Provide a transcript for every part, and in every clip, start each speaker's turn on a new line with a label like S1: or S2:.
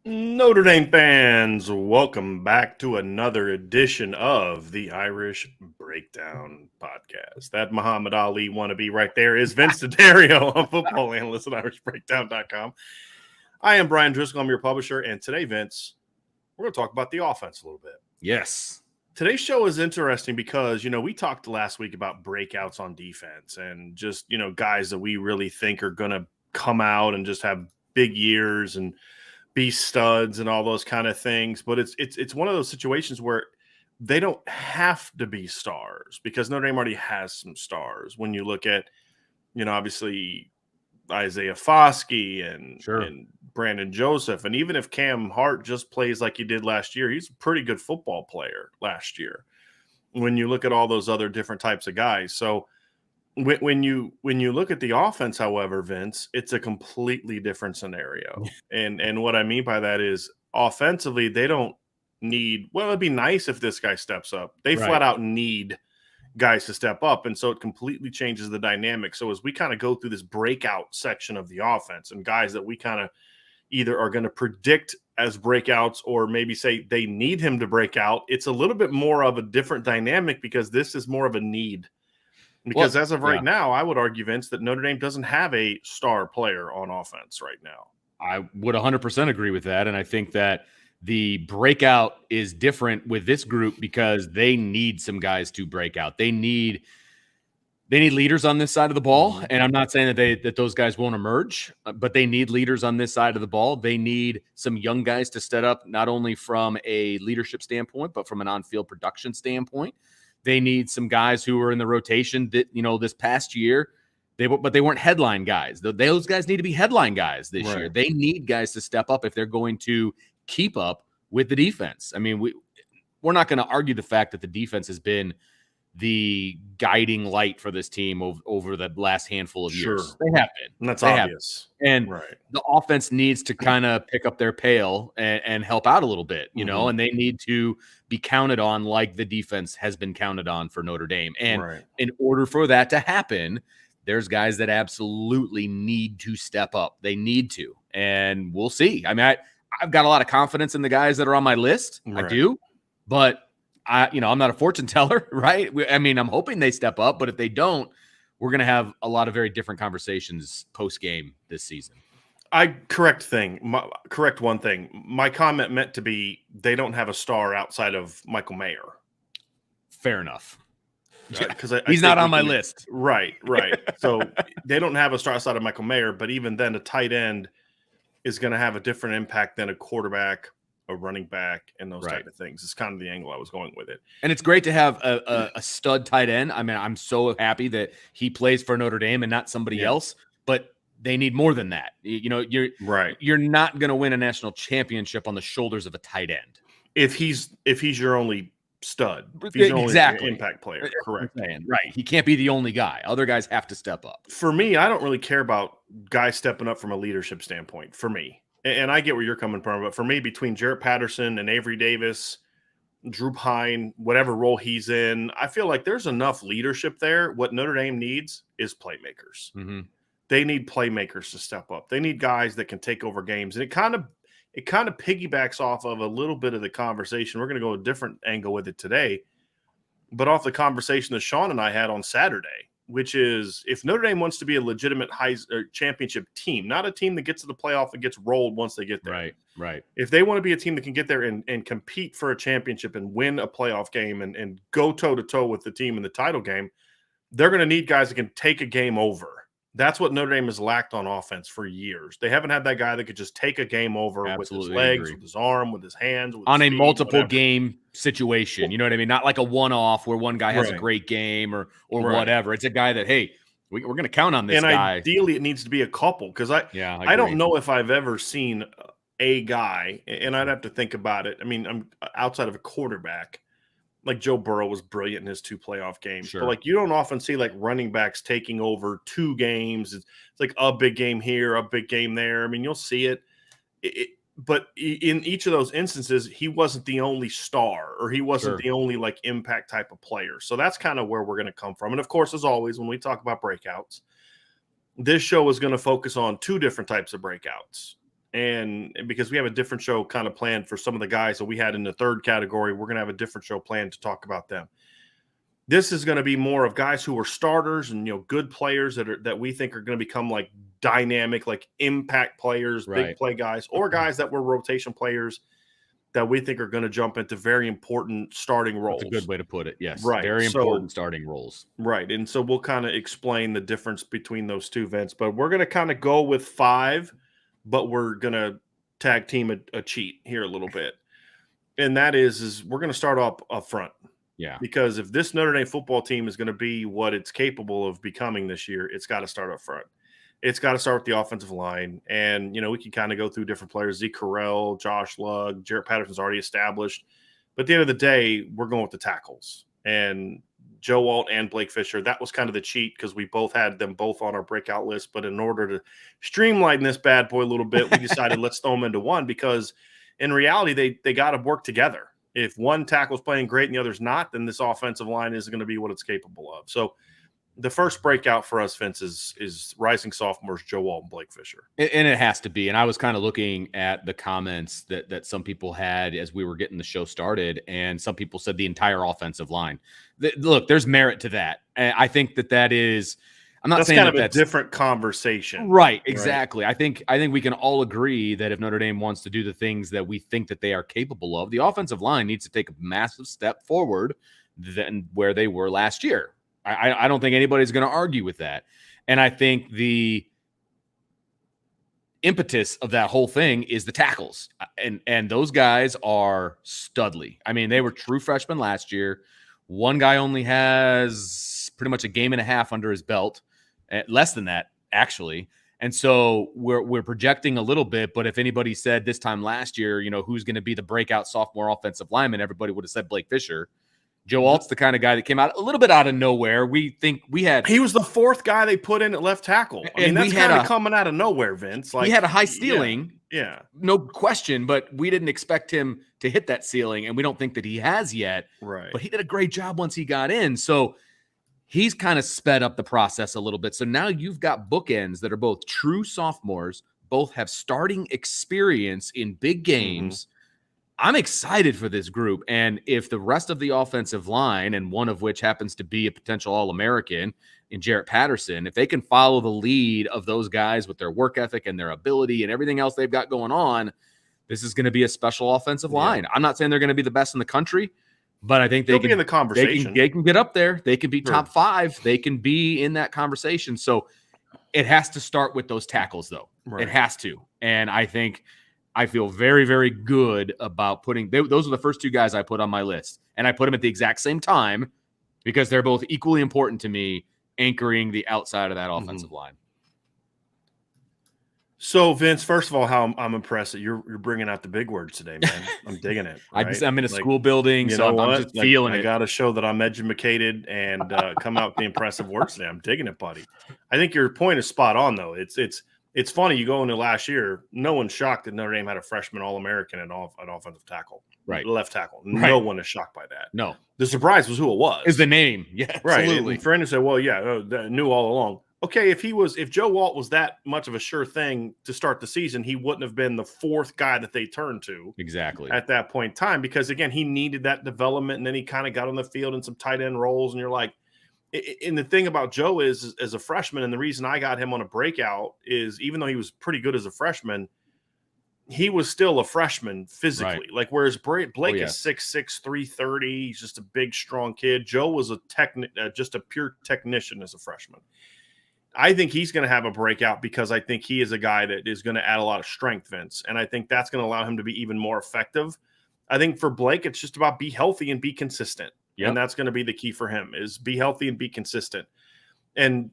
S1: Notre Dame fans, welcome back to another edition of the Irish Breakdown podcast. That Muhammad Ali wannabe right there is Vince D'Addario, a football analyst at irishbreakdown.com. I am Brian Driscoll, I'm your publisher, and today, Vince, we're going to talk about the offense a little bit.
S2: Yes.
S1: Today's show is interesting because, we talked last week about breakouts on defense and just, guys that we really think are going to come out and just have big years and be studs and all those kind of things. But it's one of those situations where they don't have to be stars because Notre Dame already has some stars. When you look at, obviously Isaiah Foskey and Brandon Joseph, and even if Cam Hart just plays like he did last year, he's a pretty good football player last year. When you look at all those other different types of guys, so when you look at the offense, however, Vince, it's a completely different scenario. And what I mean by that is offensively, they don't need, well, it'd be nice if this guy steps up. They flat out need guys to step up. And so it completely changes the dynamic. So as we kind of go through this breakout section of the offense and guys that we kind of either are going to predict as breakouts or maybe say they need him to break out, it's a little bit more of a different dynamic because this is more of a need. Because as of right now, I would argue, Vince, that Notre Dame doesn't have a star player on offense right now.
S2: I would 100% agree with that. And I think that the breakout is different with this group because they need some guys to break out. They need leaders on this side of the ball. And I'm not saying that those guys won't emerge, but they need leaders on this side of the ball. They need some young guys to step up, not only from a leadership standpoint, but from an on-field production standpoint. They need some guys who were in the rotation that, this past year, they weren't headline guys. Those guys need to be headline guys this year. They need guys to step up if they're going to keep up with the defense. I mean, we're not going to argue the fact that the defense has been the guiding light for this team over the last handful of years. They have been.
S1: And that's obvious.
S2: And the offense needs to kind of pick up their pail and help out a little bit, and they need to be counted on like the defense has been counted on for Notre Dame. And in order for that to happen, there's guys that absolutely need to step up. They need to. And we'll see. I mean, I've got a lot of confidence in the guys that are on my list. I do. But I'm not a fortune teller, right? I'm hoping they step up, but if they don't, we're going to have a lot of very different conversations post-game this season.
S1: Correct one thing. My comment meant to be they don't have a star outside of Michael Mayer.
S2: Fair enough.
S1: Because
S2: he's not on my list.
S1: Right. So they don't have a star outside of Michael Mayer, but even then, a tight end is going to have a different impact than a quarterback, a running back, and those type of things. It's kind of the angle I was going with it.
S2: And it's great to have a stud tight end. I mean, I'm so happy that he plays for Notre Dame and not somebody else, but they need more than that. You're not going to win a national championship on the shoulders of a tight end.
S1: If he's your only stud, if he's your only impact player, correct.
S2: Right. He can't be the only guy. Other guys have to step up.
S1: For me, I don't really care about guys stepping up from a leadership standpoint, for me. And I get where you're coming from, but for me, between Jarrett Patterson and Avery Davis, Drew Pine, whatever role he's in, I feel like there's enough leadership there. What Notre Dame needs is playmakers.
S2: Mm-hmm.
S1: They need playmakers to step up. They need guys that can take over games. And it kind of piggybacks off of a little bit of the conversation. We're going to go a different angle with it today, but off the conversation that Sean and I had on Saturday, which is if Notre Dame wants to be a legitimate championship team, not a team that gets to the playoff and gets rolled once they get there.
S2: Right.
S1: If they want to be a team that can get there and compete for a championship and win a playoff game and go toe-to-toe with the team in the title game, they're going to need guys that can take a game over. That's what Notre Dame has lacked on offense for years. They haven't had that guy that could just take a game over with his legs, with his arm, with his hands. With
S2: on
S1: his
S2: a multiple game situation. You know what I mean? Not like a one-off where one guy has a great game or whatever. It's a guy that, hey, we're going to count on this guy.
S1: And ideally it needs to be a couple because I don't know if I've ever seen a guy, and I'd have to think about it. I mean, I'm outside of a quarterback. Like Joe Burrow was brilliant in his 2 playoff games. But like you don't often see like running backs taking over 2 games. It's like a big game here, a big game there. I mean, you'll see it. But in each of those instances, he wasn't the only star or he wasn't the only like impact type of player. So that's kind of where we're going to come from. And of course, as always, when we talk about breakouts, this show is going to focus on 2 different types of breakouts. And because we have a different show kind of planned for some of the guys that we had in the third category, we're going to have a different show planned to talk about them. This is going to be more of guys who are starters and, good players that we think are going to become like dynamic, like impact players, big play guys, or guys that were rotation players that we think are going to jump into very important starting roles.
S2: That's a good way to put it. Yes.
S1: Right.
S2: Very important starting roles.
S1: Right. And so we'll kind of explain the difference between those two events, but we're going to kind of go with 5, but we're going to tag team a cheat here a little bit. And that is we're going to start up front.
S2: Yeah.
S1: Because if this Notre Dame football team is going to be what it's capable of becoming this year, it's got to start up front. It's got to start with the offensive line. And, we can kind of go through different players. Zeke Correll, Josh Lugg, Jarrett Patterson's already established. But at the end of the day, we're going with the tackles. And Joe Alt and Blake Fisher, that was kind of the cheat because we both had them both on our breakout list. But in order to streamline this bad boy a little bit, we decided let's throw them into one because in reality, they got to work together. If one tackle's playing great and the other's not, then this offensive line isn't going to be what it's capable of. So the first breakout for us, Vince, is rising sophomores Joe Alt and Blake Fisher.
S2: And it has to be. And I was kind of looking at the comments that some people had as we were getting the show started, and some people said the entire offensive line. Look, there's merit to that. And I think that is – I'm not saying
S1: that's a different conversation.
S2: Right, exactly. Right? I think we can all agree that if Notre Dame wants to do the things that we think that they are capable of, the offensive line needs to take a massive step forward than where they were last year. I don't think anybody's going to argue with that. And I think the impetus of that whole thing is the tackles. And those guys are studly. I mean, they were true freshmen last year. One guy only has pretty much a game and a half under his belt. Less than that, actually. And so we're projecting a little bit, but if anybody said this time last year, who's going to be the breakout sophomore offensive lineman, everybody would have said Blake Fisher. Joe Alt's the kind of guy that came out a little bit out of nowhere. We think he
S1: was the 4th guy they put in at left tackle. I mean, that's kind of coming out of nowhere, Vince.
S2: He had a high ceiling.
S1: Yeah.
S2: No question, but we didn't expect him to hit that ceiling, and we don't think that he has yet.
S1: Right.
S2: But he did a great job once he got in. So he's kind of sped up the process a little bit. So now you've got bookends that are both true sophomores, both have starting experience in big games. Mm-hmm. I'm excited for this group. And if the rest of the offensive line, and one of which happens to be a potential All-American in Jarrett Patterson, if they can follow the lead of those guys with their work ethic and their ability and everything else they've got going on, this is going to be a special offensive line. I'm not saying they're going to be the best in the country, but I think they can
S1: be in the conversation.
S2: They can get up there. They can be top 5. They can be in that conversation. So it has to start with those tackles, though. Right. It has to. And I feel very, very good about those are the first 2 guys I put on my list. And I put them at the exact same time because they're both equally important to me, anchoring the outside of that offensive line.
S1: So, Vince, first of all, how I'm impressed that you're bringing out the big words today, man. I'm digging it. Right?
S2: I'm in a school building, so I'm just feeling it.
S1: I got to show that I'm educated and come out with the impressive words today. I'm digging it, buddy. I think your point is spot on, though. It's funny. You go into last year, no one's shocked that Notre Dame had a freshman All-American at offensive tackle,
S2: right?
S1: Left tackle. No one is shocked by that.
S2: No.
S1: The surprise was who it was.
S2: Is the name. Yeah,
S1: right.
S2: Absolutely.
S1: And for anyone to say, well, yeah, knew all along. Okay, if Joe Alt was that much of a sure thing to start the season, he wouldn't have been the 4th guy that they turned to.
S2: Exactly.
S1: At that point in time, because again, he needed that development, and then he kind of got on the field in some tight end roles, and you're like, and the thing about Joe is as a freshman, and the reason I got him on a breakout is even though he was pretty good as a freshman, he was still a freshman physically.
S2: Right.
S1: Like whereas Blake is 6'6", 330, he's just a big, strong kid. Joe was just a pure technician as a freshman. I think he's going to have a breakout because I think he is a guy that is going to add a lot of strength, Vince. And I think that's going to allow him to be even more effective. I think for Blake, it's just about be healthy and be consistent. Yep. And that's going to be the key for him is be healthy and be consistent. And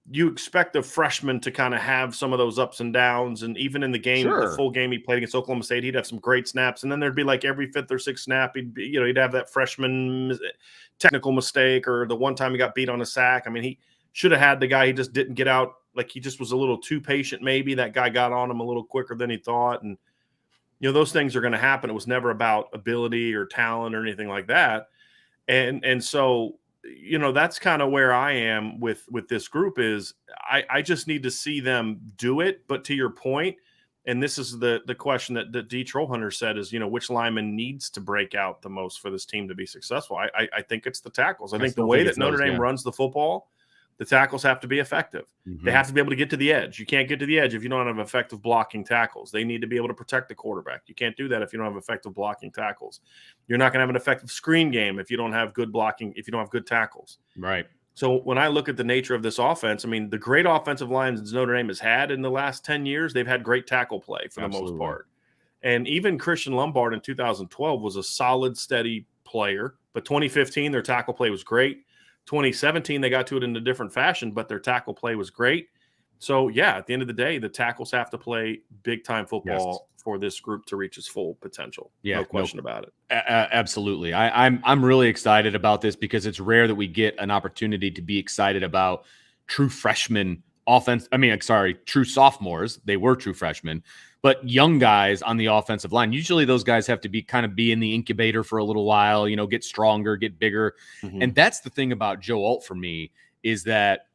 S1: you expect a freshman to kind of have some of those ups and downs. And even in the game, the full game he played against Oklahoma State, he'd have some great snaps. And then there'd be like every 5th or 6th snap, he'd have that freshman technical mistake or the one time he got beat on a sack. I mean, he should have had the guy. He just didn't get out. Like he just was a little too patient. Maybe that guy got on him a little quicker than he thought. And, those things are going to happen. It was never about ability or talent or anything like that. And so, that's kind of where I am with this group is I just need to see them do it. But to your point, And this is the question that D. Trollhunter said is, which lineman needs to break out the most for this team to be successful? I think it's the tackles. I think the way that Notre Dame runs the football, the tackles have to be effective. They have to be able to get to the edge. You can't get to the edge if you don't have effective blocking tackles. They need to be able to protect the quarterback. You can't do that if you don't have effective blocking tackles. You're not going to have an effective screen game if you don't have good blocking, if you don't have good tackles.
S2: Right.
S1: So when I look at the nature of this offense, I mean, the great offensive lines Notre Dame has had in the last 10 years, they've had great tackle play for the most part. And even Christian Lombard in 2012 was a solid, steady player. But 2015, their tackle play was great. 2017, they got to it in a different fashion, but their tackle play was great. So, yeah, at the end of the day, the tackles have to play big-time football for this group to reach its full potential. No question about it.
S2: Absolutely. I'm really excited about this because it's rare that we get an opportunity to be excited about true freshmen offense. True sophomores. They were true freshmen, but young guys on the offensive line. Usually those guys have to be in the incubator for a little while, get stronger, get bigger. And that's the thing about Joe Alt for me is that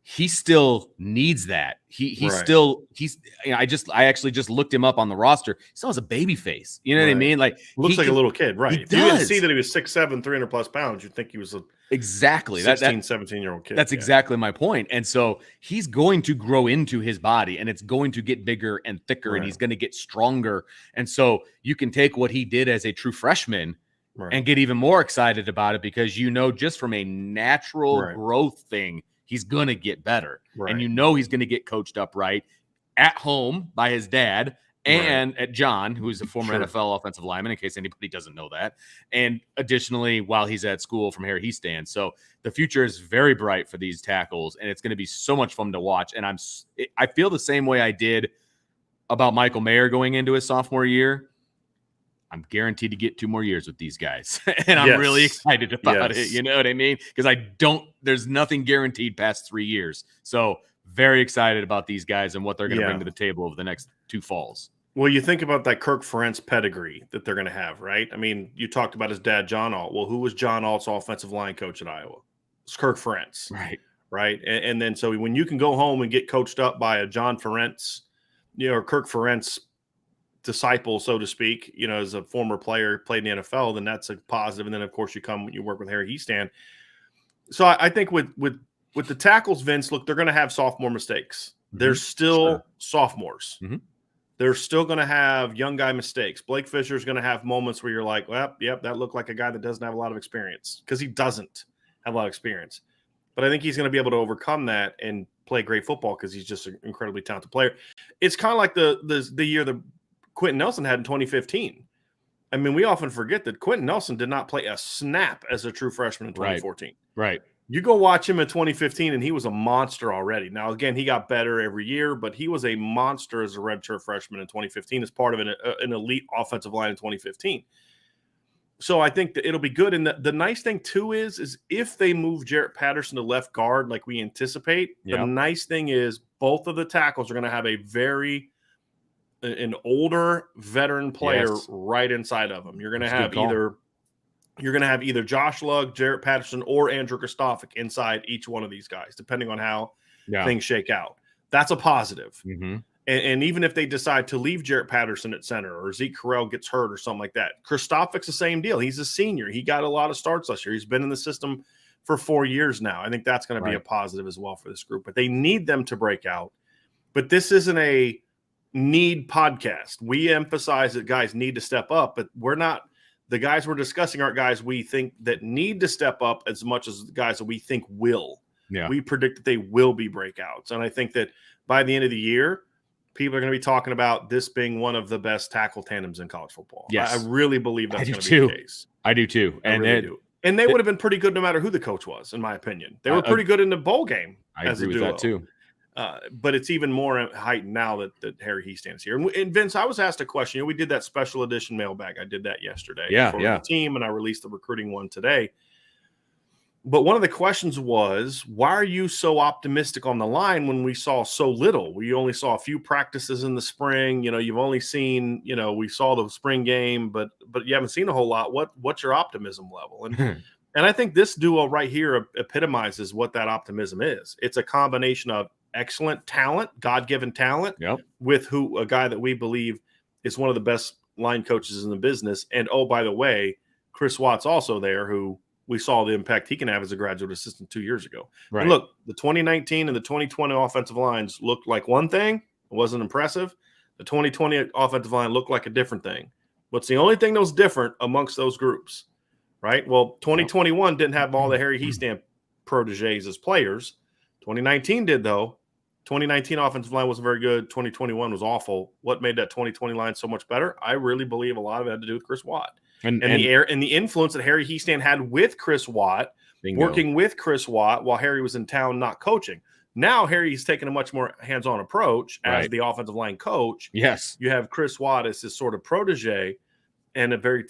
S2: he still needs that. I actually just looked him up on the roster. He still has a baby face. You know what I mean? Like
S1: looks like a little kid, right? If
S2: does.
S1: You didn't see that he was 6'7", 300 plus pounds, you'd think he was a 16, 17-year-old kid.
S2: That's exactly my point. And so he's going to grow into his body and it's going to get bigger and thicker and he's going to get stronger. And so you can take what he did as a true freshman and get even more excited about it because just from a natural growth thing, he's going to get better. And he's going to get coached up right at home by his dad and at John, who's a former NFL offensive lineman, in case anybody doesn't know that. And additionally, while he's at school from where he stands. So the future is very bright for these tackles, and it's going to be so much fun to watch. And I feel the same way I did about Michael Mayer going into his sophomore year. I'm guaranteed to get 2 more years with these guys. And I'm really excited about it. You know what I mean? Because there's nothing guaranteed past 3 years. So very excited about these guys and what they're going to bring to the table over the next 2 falls.
S1: Well, you think about that Kirk Ferentz pedigree that they're going to have, right? I mean, you talked about his dad, John Alt. Well, who was John Alt's offensive line coach at Iowa? It's Kirk Ferentz. Right. And then so when you can go home and get coached up by a John Ferentz, or Kirk Ferentz disciple, so to speak, as a former player, played in the NFL, then that's a positive. And then, of course, you work with Harry Heastand. So I think with the tackles, Vince, look, they're going to have sophomore mistakes. They're still sophomores. They're still going to have young guy mistakes. Blake Fisher's going to have moments where you're like, well, yep, that looked like a guy that doesn't have a lot of experience, because he doesn't have a lot of experience. But I think he's going to be able to overcome that and play great football because he's just an incredibly talented player. It's kind of like the year that Quentin Nelson had in 2015. I mean, we often forget that Quentin Nelson did not play a snap as a true freshman in 2014.
S2: Right.
S1: You go watch him in 2015, and he was a monster already. Now, again, he got better every year, but he was a monster as a redshirt freshman in 2015 as part of an elite offensive line in 2015. So I think that it'll be good. And the nice thing, too, is if they move Jarrett Patterson to left guard like we anticipate, the nice thing is both of the tackles are going to have an older veteran player right inside of them. You're going to have either Josh Lugg, Jarrett Patterson, or Andrew Kristofic inside each one of these guys, depending on how things shake out. That's a positive. And even if they decide to leave Jarrett Patterson at center, or Zeke Correll gets hurt or something like that, Kristofic's the same deal. He's a senior. He got a lot of starts last year. He's been in the system for 4 years now. I think that's going to be a positive as well for this group. But they need them to break out. But this isn't a need podcast. We emphasize that guys need to step up, but we're not – the guys we're discussing aren't guys we think that need to step up as much as the guys that we think will. We predict that they will be breakouts. And I think that by the end of the year, people are going to be talking about this being one of the best tackle tandems in college football. I really believe that's going to be the case.
S2: I do too.
S1: And they would have been pretty good no matter who the coach was, in my opinion. They were pretty good in the bowl game.
S2: I agree with that too.
S1: But it's even more heightened now that Harry Heastand is here. And Vince, I was asked a question. We did that special edition mailbag. I did that yesterday for the team, and I released the recruiting one today. But one of the questions was, why are you so optimistic on the line when we saw so little? We only saw a few practices in the spring. You've only seen, we saw the spring game, but you haven't seen a whole lot. What's your optimism level? And I think this duo right here epitomizes what that optimism is. It's a combination of excellent talent, God-given talent, with a guy that we believe is one of the best line coaches in the business. And, oh, by the way, Chris Watt's also there, who we saw the impact he can have as a graduate assistant 2 years ago. Right. And look, the 2019 and the 2020 offensive lines looked like one thing. It wasn't impressive. The 2020 offensive line looked like a different thing. What's the only thing that was different amongst those groups, right? Well, 2021 didn't have all the Harry Hiestand proteges as players. 2019 did, though. 2019 offensive line wasn't very good. 2021 was awful. What made that 2020 line so much better? I really believe a lot of it had to do with Chris Watt. And the influence that Harry Hiestand had with Chris Watt, working with Chris Watt while Harry was in town not coaching. Now Harry's taken a much more hands-on approach as the offensive line coach.
S2: Yes.
S1: You have Chris Watt as his sort of protege and a very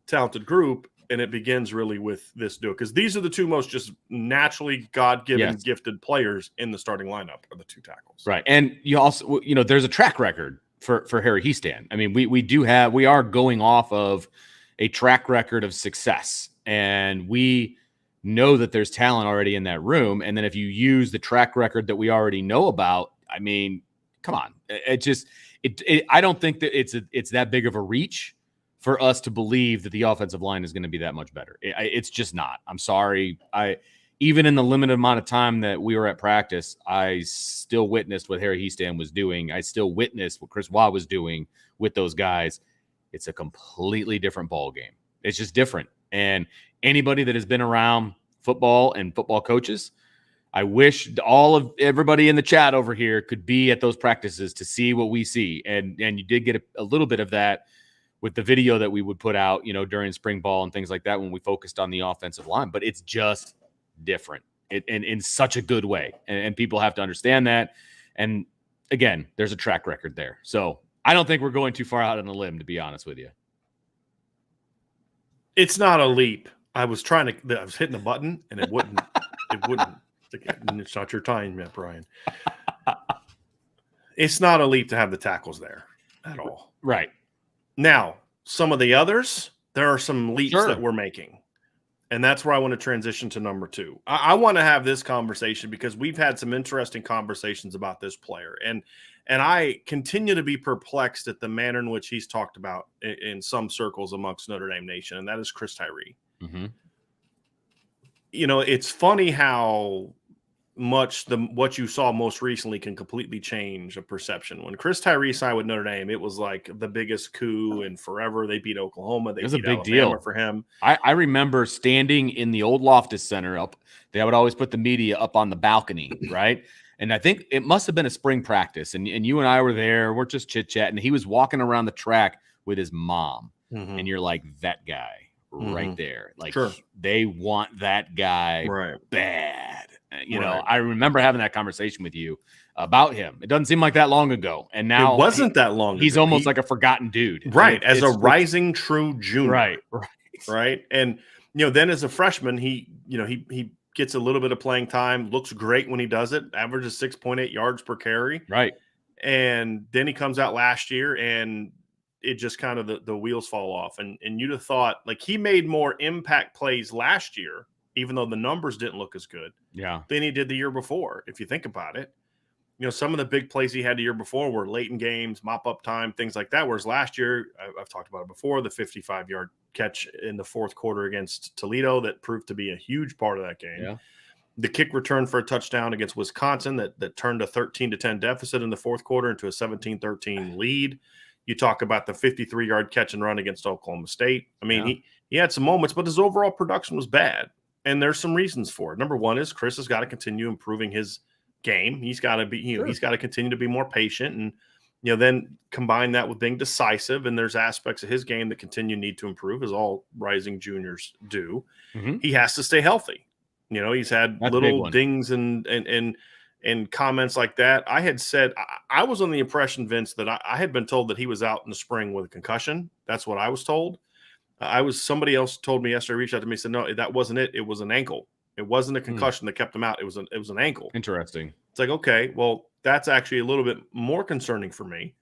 S1: talented group, and it begins really with this duo. Because these are the two most just naturally God-given, gifted players in the starting lineup are the two tackles.
S2: Right. And you also, there's a track record for Harry Hiestand. I mean, we are going off of a track record of success, and we know that there's talent already in that room. And then if you use the track record that we already know about, I mean, come on. I don't think that it's that big of a reach for us to believe that the offensive line is going to be that much better. It's just not. I'm sorry. Even in the limited amount of time that we were at practice, I still witnessed what Harry Hiestand was doing. I still witnessed what Chris Watt was doing with those guys. It's a completely different ball game. It's just different. And anybody that has been around football and football coaches, I wish everybody in the chat over here could be at those practices to see what we see. And you did get a little bit of that with the video that we would put out, during spring ball and things like that when we focused on the offensive line. But it's just different in such a good way. And people have to understand that. And again, there's a track record there. So I don't think we're going too far out on a limb, to be honest with you.
S1: It's not a leap. I was hitting the button and it wouldn't. It's not your time yet, Brian. It's not a leap to have the tackles there at all.
S2: Right.
S1: Now, some of the others, there are some leaps that we're making. And that's where I want to transition to number 2. I want to have this conversation because we've had some interesting conversations about this player. And I continue to be perplexed at the manner in which he's talked about in some circles amongst Notre Dame Nation, and that is Chris Tyree.
S2: Mm-hmm.
S1: It's funny how much what you saw most recently can completely change a perception. When Chris Tyree signed with Notre Dame, it was like the biggest coup in forever. They beat Oklahoma. It was a big deal for him.
S2: I remember standing in the old Loftus Center they would always put the media up on the balcony, right? And I think it must have been a spring practice. And you and I were there. We're just chit-chatting. He was walking around the track with his mom. Mm-hmm. And you're like, that guy right there. Like, they want that guy bad. I remember having that conversation with you about him. It doesn't seem like that long ago. And now
S1: it wasn't that long
S2: he's
S1: ago.
S2: Almost like a forgotten dude.
S1: Right. As a rising true junior.
S2: Right.
S1: Right. And, then as a freshman, he gets a little bit of playing time, looks great when he does it, averages 6.8 yards per carry.
S2: Right.
S1: And then he comes out last year and it just kind of the wheels fall off. And you'd have thought like he made more impact plays last year, even though the numbers didn't look as good than he did the year before. If you think about it, some of the big plays he had the year before were late in games, mop up time, things like that. Whereas last year, I've talked about it before, the 55-yard catch in the fourth quarter against Toledo that proved to be a huge part of that game.
S2: Yeah.
S1: The kick return for a touchdown against Wisconsin that turned a 13-10 deficit in the fourth quarter into a 17-13 lead. You talk about the 53-yard catch and run against Oklahoma State. I mean, he had some moments, but his overall production was bad. And there's some reasons for it. Number one is Chris has got to continue improving his game. He's got to be, he's got to continue to be more patient and, then combine that with being decisive. And there's aspects of his game that need to improve, as all rising juniors do. Mm-hmm. He has to stay healthy. He's had little dings and comments like that. I had said, I was on the impression, Vince, that I had been told that he was out in the spring with a concussion. That's what I was told. Somebody else told me yesterday, reached out to me and said, no, that wasn't it. It was an ankle. It wasn't a concussion that kept him out. It was an ankle.
S2: Interesting.
S1: It's like, okay, well, that's actually a little bit more concerning for me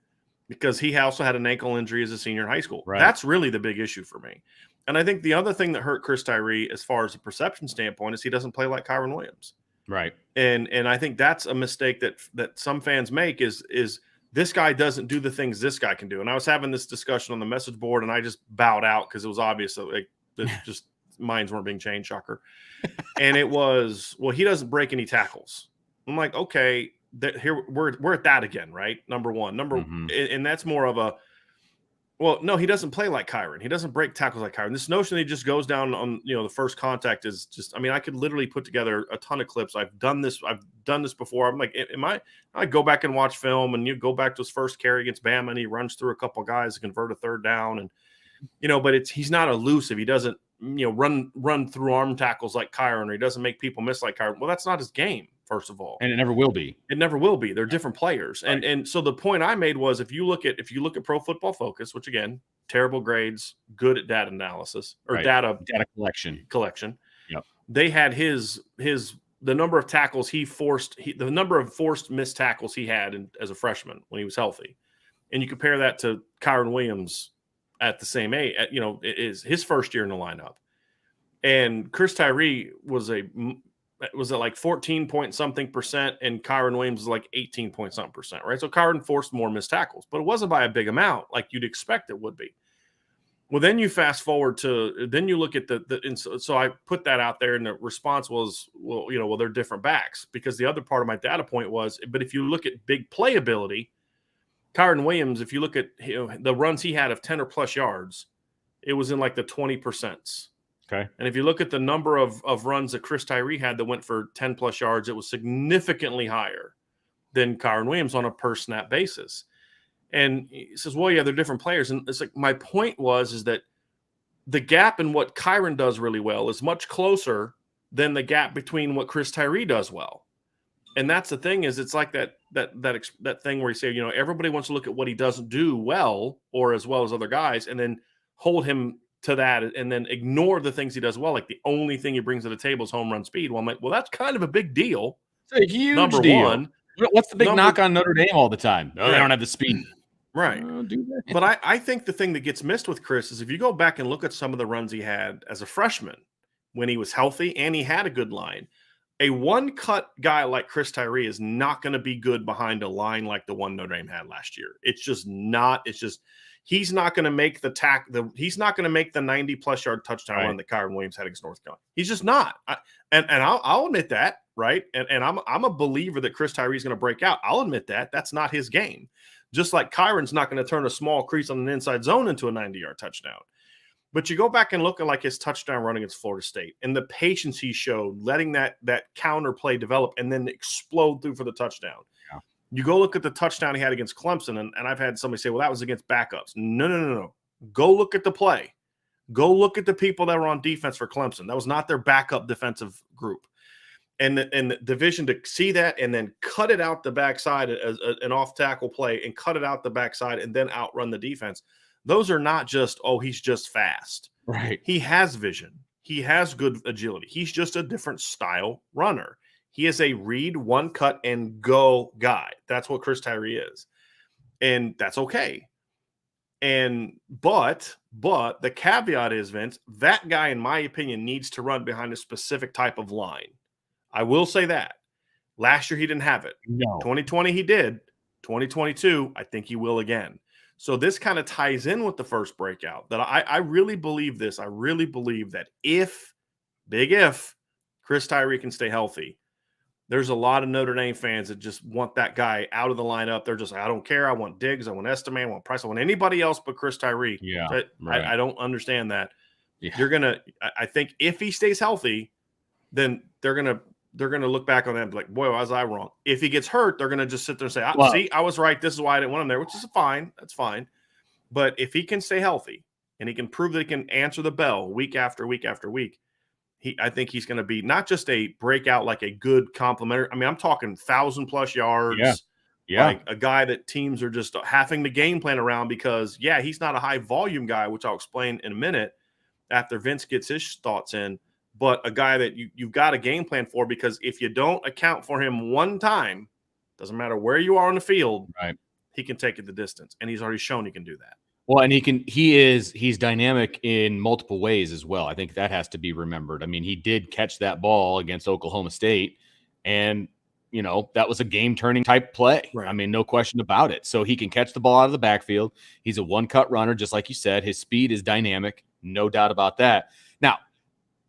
S1: because he also had an ankle injury as a senior in high school. Right. That's really the big issue for me. And I think the other thing that hurt Chris Tyree as far as a perception standpoint is he doesn't play like Kyron Williams.
S2: Right.
S1: And I think that's a mistake that some fans make is this guy doesn't do the things this guy can do. And I was having this discussion on the message board, and I just bowed out because it was obvious that just minds weren't being changed, shocker. And it was, well, he doesn't break any tackles. I'm like, okay, here we're at that again, right? Number one, and that's more of a, well, no, he doesn't play like Kyron. He doesn't break tackles like Kyron. This notion that he just goes down on, the first contact is just, I mean, I could literally put together a ton of clips. I've done this before. I'm like, I go back and watch film, and you go back to his first carry against Bama, and he runs through a couple of guys to convert a third down. And, but he's not elusive. He doesn't, run through arm tackles like Kyron, or he doesn't make people miss like Kyron. Well, that's not his game, first of all.
S2: And it never will be.
S1: It never will be. They're different players.
S2: Right.
S1: And so the point I made was, if you look at Pro Football Focus, which again, terrible grades, good at data analysis or data collection.
S2: Yep.
S1: They had the number of tackles he forced, the number of forced missed tackles he had as a freshman when he was healthy. And you compare that to Kyron Williams at the same age, is his first year in the lineup. And Chris Tyree was at like 14 point something percent, and Kyron Williams was like 18 point something percent, right? So Kyron forced more missed tackles, but it wasn't by a big amount like you'd expect it would be. Well, then you fast forward then you look at so I put that out there, and the response was, well, they're different backs, because the other part of my data point was, but if you look at big playability, Kyron Williams, if you look at the runs he had of 10 or plus yards, it was in like the 20%.
S2: Okay.
S1: And if you look at the number of runs that Chris Tyree had that went for 10 plus yards, it was significantly higher than Kyron Williams on a per snap basis. And he says, well, yeah, they're different players. And it's like, my point is that the gap in what Kyron does really well is much closer than the gap between what Chris Tyree does well. And that's the thing, is it's like that thing where you say, everybody wants to look at what he doesn't do well, or as well as other guys, and then hold him to that, and then ignore the things he does well. Like the only thing he brings to the table is home run speed. Well, I'm like, well, that's kind of a big deal.
S2: It's a huge
S1: Number
S2: deal.
S1: one.
S2: What's the big knock on Notre Dame all the time? Oh, they don't have the speed.
S1: Right. But I think the thing that gets missed with Chris is, if you go back and look at some of the runs he had as a freshman when he was healthy and he had a good line, a one-cut guy like Chris Tyree is not going to be good behind a line like the one Notre Dame had last year. It's just not. It's just, he's not going to make he's not going to make the 90-plus yard touchdown run that Kyron Williams had against North Carolina. He's just not. And I'll admit that, right? And I'm a believer that Chris Tyree is going to break out. I'll admit that. That's not his game. Just like Kyron's not going to turn a small crease on an inside zone into a 90-yard touchdown. But you go back and look at like his touchdown run against Florida State, and the patience he showed, letting that counter play develop and then explode through for the touchdown. Yeah. You go look at the touchdown he had against Clemson, and I've had somebody say, well, that was against backups. No. Go look at the play. Go look at the people that were on defense for Clemson. That was not their backup defensive group. And the division to see that and then cut it out the backside as an off-tackle play, and cut it out the backside and then outrun the defense. Those are not just, he's just fast.
S2: Right.
S1: He has vision. He has good agility. He's just a different style runner. He is a read, one cut, and go guy. That's what Chris Tyree is. And that's okay. But the caveat is, Vince, that guy, in my opinion, needs to run behind a specific type of line. I will say that. Last year, he didn't have it.
S2: No.
S1: 2020, he did. 2022, I think he will again. So this kind of ties in with the first breakout, that I really believe this. I really believe that if Chris Tyree can stay healthy, there's a lot of Notre Dame fans that just want that guy out of the lineup. They're just like, I don't care. I want Diggs. I want Estime. I want Price. I want anybody else but Chris Tyree.
S2: Yeah,
S1: right. I don't understand that.
S2: Yeah.
S1: I think if he stays healthy, then they're going to look back on that and be like, boy, was I wrong. If he gets hurt, they're going to just sit there and say, see, I was right. This is why I didn't want him there, which is fine. That's fine. But if he can stay healthy and he can prove that he can answer the bell week after week after week, I think he's going to be not just a breakout, like a good complementary. I mean, I'm talking 1,000+ yards.
S2: Yeah.
S1: Like a guy that teams are just having the game plan around, because, he's not a high volume guy, which I'll explain in a minute after Vince gets his thoughts in. But a guy that you've got a game plan for, because if you don't account for him one time, doesn't matter where you are on the field,
S2: right,
S1: he can take it the distance. And he's already shown he can do that.
S2: Well, and he's dynamic in multiple ways as well. I think that has to be remembered. I mean, he did catch that ball against Oklahoma State And, that was a game-turning type play.
S1: Right.
S2: I mean, no question about it. So he can catch the ball out of the backfield. He's a one-cut runner, just like you said. His speed is dynamic, no doubt about that. Now,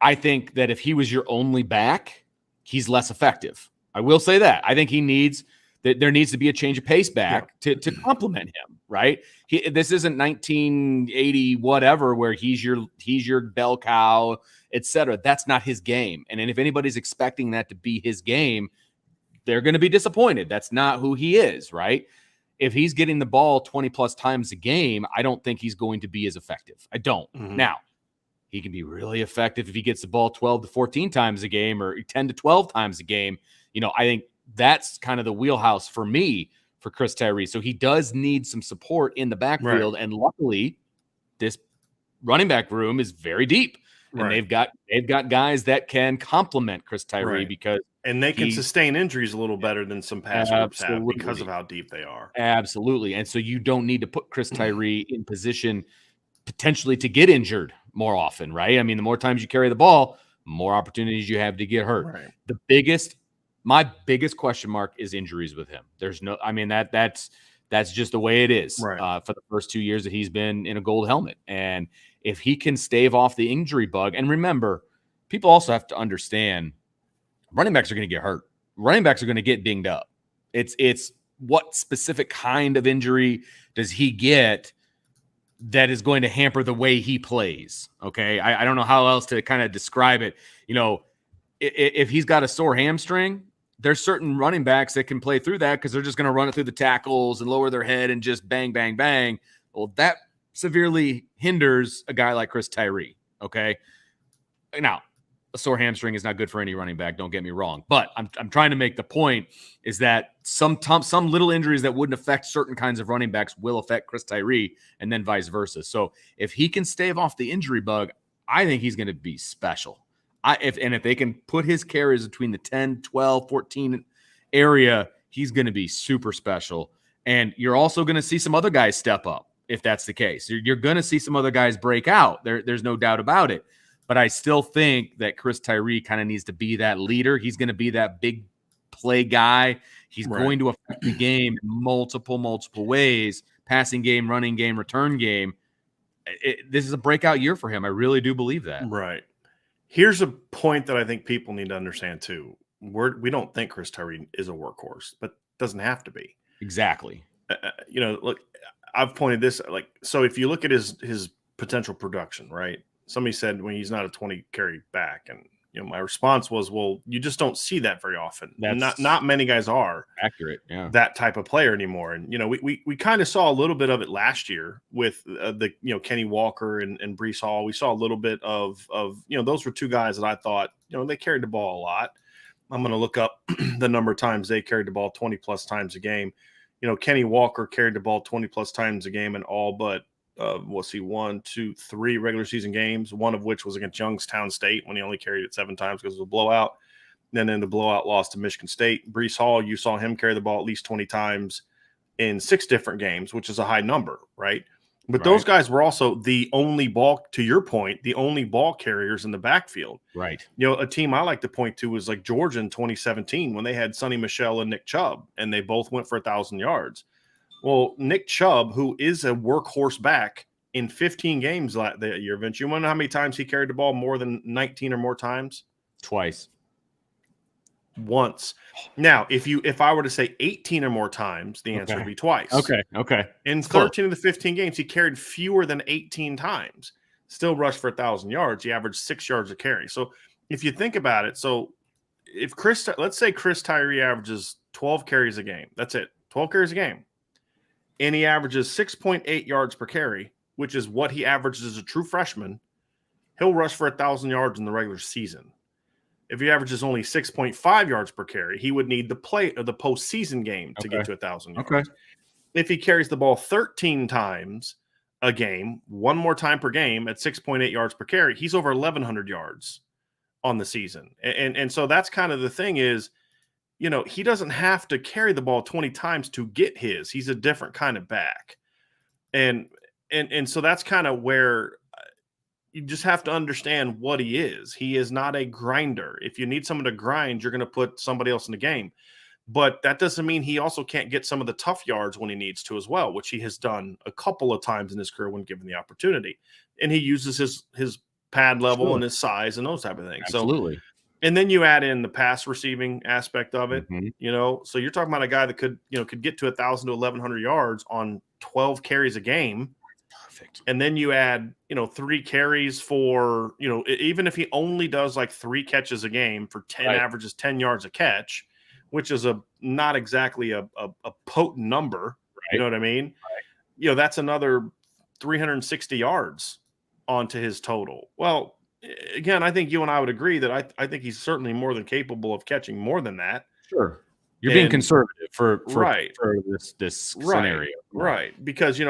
S2: I think that if he was your only back, he's less effective. I will say that. I think there needs to be a change of pace back to complement him, right? This isn't 1980 whatever where he's your bell cow, etc. That's not his game. And if anybody's expecting that to be his game, they're going to be disappointed. That's not who he is, right? If he's getting the ball 20 plus times a game, I don't think he's going to be as effective. I don't.
S1: Mm-hmm.
S2: Now, he can be really effective if he gets the ball 12 to 14 times a game or 10 to 12 times a game. I think that's kind of the wheelhouse for me for Chris Tyree. So he does need some support in the backfield. Right. And luckily, this running back room is very deep. And they've got guys that can complement Chris Tyree because
S1: they can sustain injuries a little better than some pass groups have because of how deep they are.
S2: Absolutely. And so you don't need to put Chris Tyree in position potentially to get injured more often, right? I mean, the more times you carry the ball, more opportunities you have to get hurt.
S1: Right.
S2: My biggest question mark is injuries with him. There's no, I mean, that's just the way it is for the first 2 years that he's been in a gold helmet. And if he can stave off the injury bug, and remember, people also have to understand running backs are going to get hurt. Running backs are going to get dinged up. It's what specific kind of injury does he get that is going to hamper the way he plays. Okay. I don't know how else to kind of describe it. If he's got a sore hamstring, there's certain running backs that can play through that because they're just going to run it through the tackles and lower their head and just bang, bang, bang. Well, that severely hinders a guy like Chris Tyree. Okay. Now, a sore hamstring is not good for any running back. Don't get me wrong. But I'm trying to make the point is that some little injuries that wouldn't affect certain kinds of running backs will affect Chris Tyree and then vice versa. So if he can stave off the injury bug, I think he's going to be special. If they can put his carries between the 10, 12, 14 area, he's going to be super special. And you're also going to see some other guys step up if that's the case. You're going to see some other guys break out. There's no doubt about it. But I still think that Chris Tyree kind of needs to be that leader. He's going to be that big play guy. He's going to affect the game in multiple ways, passing game, running game, return game. This is a breakout year for him. I really do believe that.
S1: Right. Here's a point that I think people need to understand too. We don't think Chris Tyree is a workhorse, but doesn't have to be.
S2: Exactly.
S1: Look, I've pointed this so if you look at his potential production, right? Somebody said when he's not a 20 carry back, and my response was, well, you just don't see that very often. Not many guys are
S2: accurate,
S1: that type of player anymore. And we kind of saw a little bit of it last year with the Kenny Walker and Breece Hall. We saw a little bit of those were two guys that I thought they carried the ball a lot. I'm going to look up the number of times they carried the ball 20 plus times a game. Kenny Walker carried the ball 20 plus times a game in all but 1, 2, 3 regular season games, one of which was against Youngstown State when he only carried it 7 times because it was a blowout. Then in the blowout loss to Michigan State. Breece Hall, you saw him carry the ball at least 20 times in 6 different games, which is a high number, right? But those guys were also the only ball, to your point, the only ball carriers in the backfield.
S2: Right.
S1: A team I like to point to was like Georgia in 2017 when they had Sonny Michel and Nick Chubb, and they both went for 1,000 yards. Well, Nick Chubb, who is a workhorse back in 15 games that year, Vince, you want to know how many times he carried the ball more than 19 or more times?
S2: Twice.
S1: Once. Now, if I were to say 18 or more times, the answer would be twice.
S2: Okay.
S1: In 13 of the 15 games, he carried fewer than 18 times. Still rushed for 1,000 yards. He averaged 6 yards a carry. So if you think about it, let's say Chris Tyree averages 12 carries a game. That's it. 12 carries a game. And he averages 6.8 yards per carry, which is what he averages as a true freshman. He'll rush for 1,000 yards in the regular season. If he averages only 6.5 yards per carry, he would need the postseason game to get to 1,000 yards.
S2: Okay.
S1: If he carries the ball 13 times a game, one more time per game at 6.8 yards per carry, he's over 1,100 yards on the season. And so that's kind of the thing is, he doesn't have to carry the ball 20 times to get his. He's a different kind of back. And so that's kind of where, you just have to understand what he is. He is not a grinder. If you need someone to grind, you're going to put somebody else in the game. But that doesn't mean he also can't get some of the tough yards when he needs to as well, which he has done a couple of times in his career when given the opportunity. And he uses his pad level and his size and those type of things.
S2: Absolutely.
S1: So, and then you add in the pass receiving aspect of it, so you're talking about a guy that could get to 1,000 to 1,100 yards on 12 carries a game.
S2: Perfect.
S1: And then you add, 3 carries for, even if he only does like 3 catches a game for 10 averages 10 yards a catch, which is not exactly a potent number. Right. You know what I mean? Right. That's another 360 yards onto his total. Well, again, I think you and I would agree that I think he's certainly more than capable of catching more than that.
S2: Sure. You're being conservative for this scenario.
S1: Right. Because,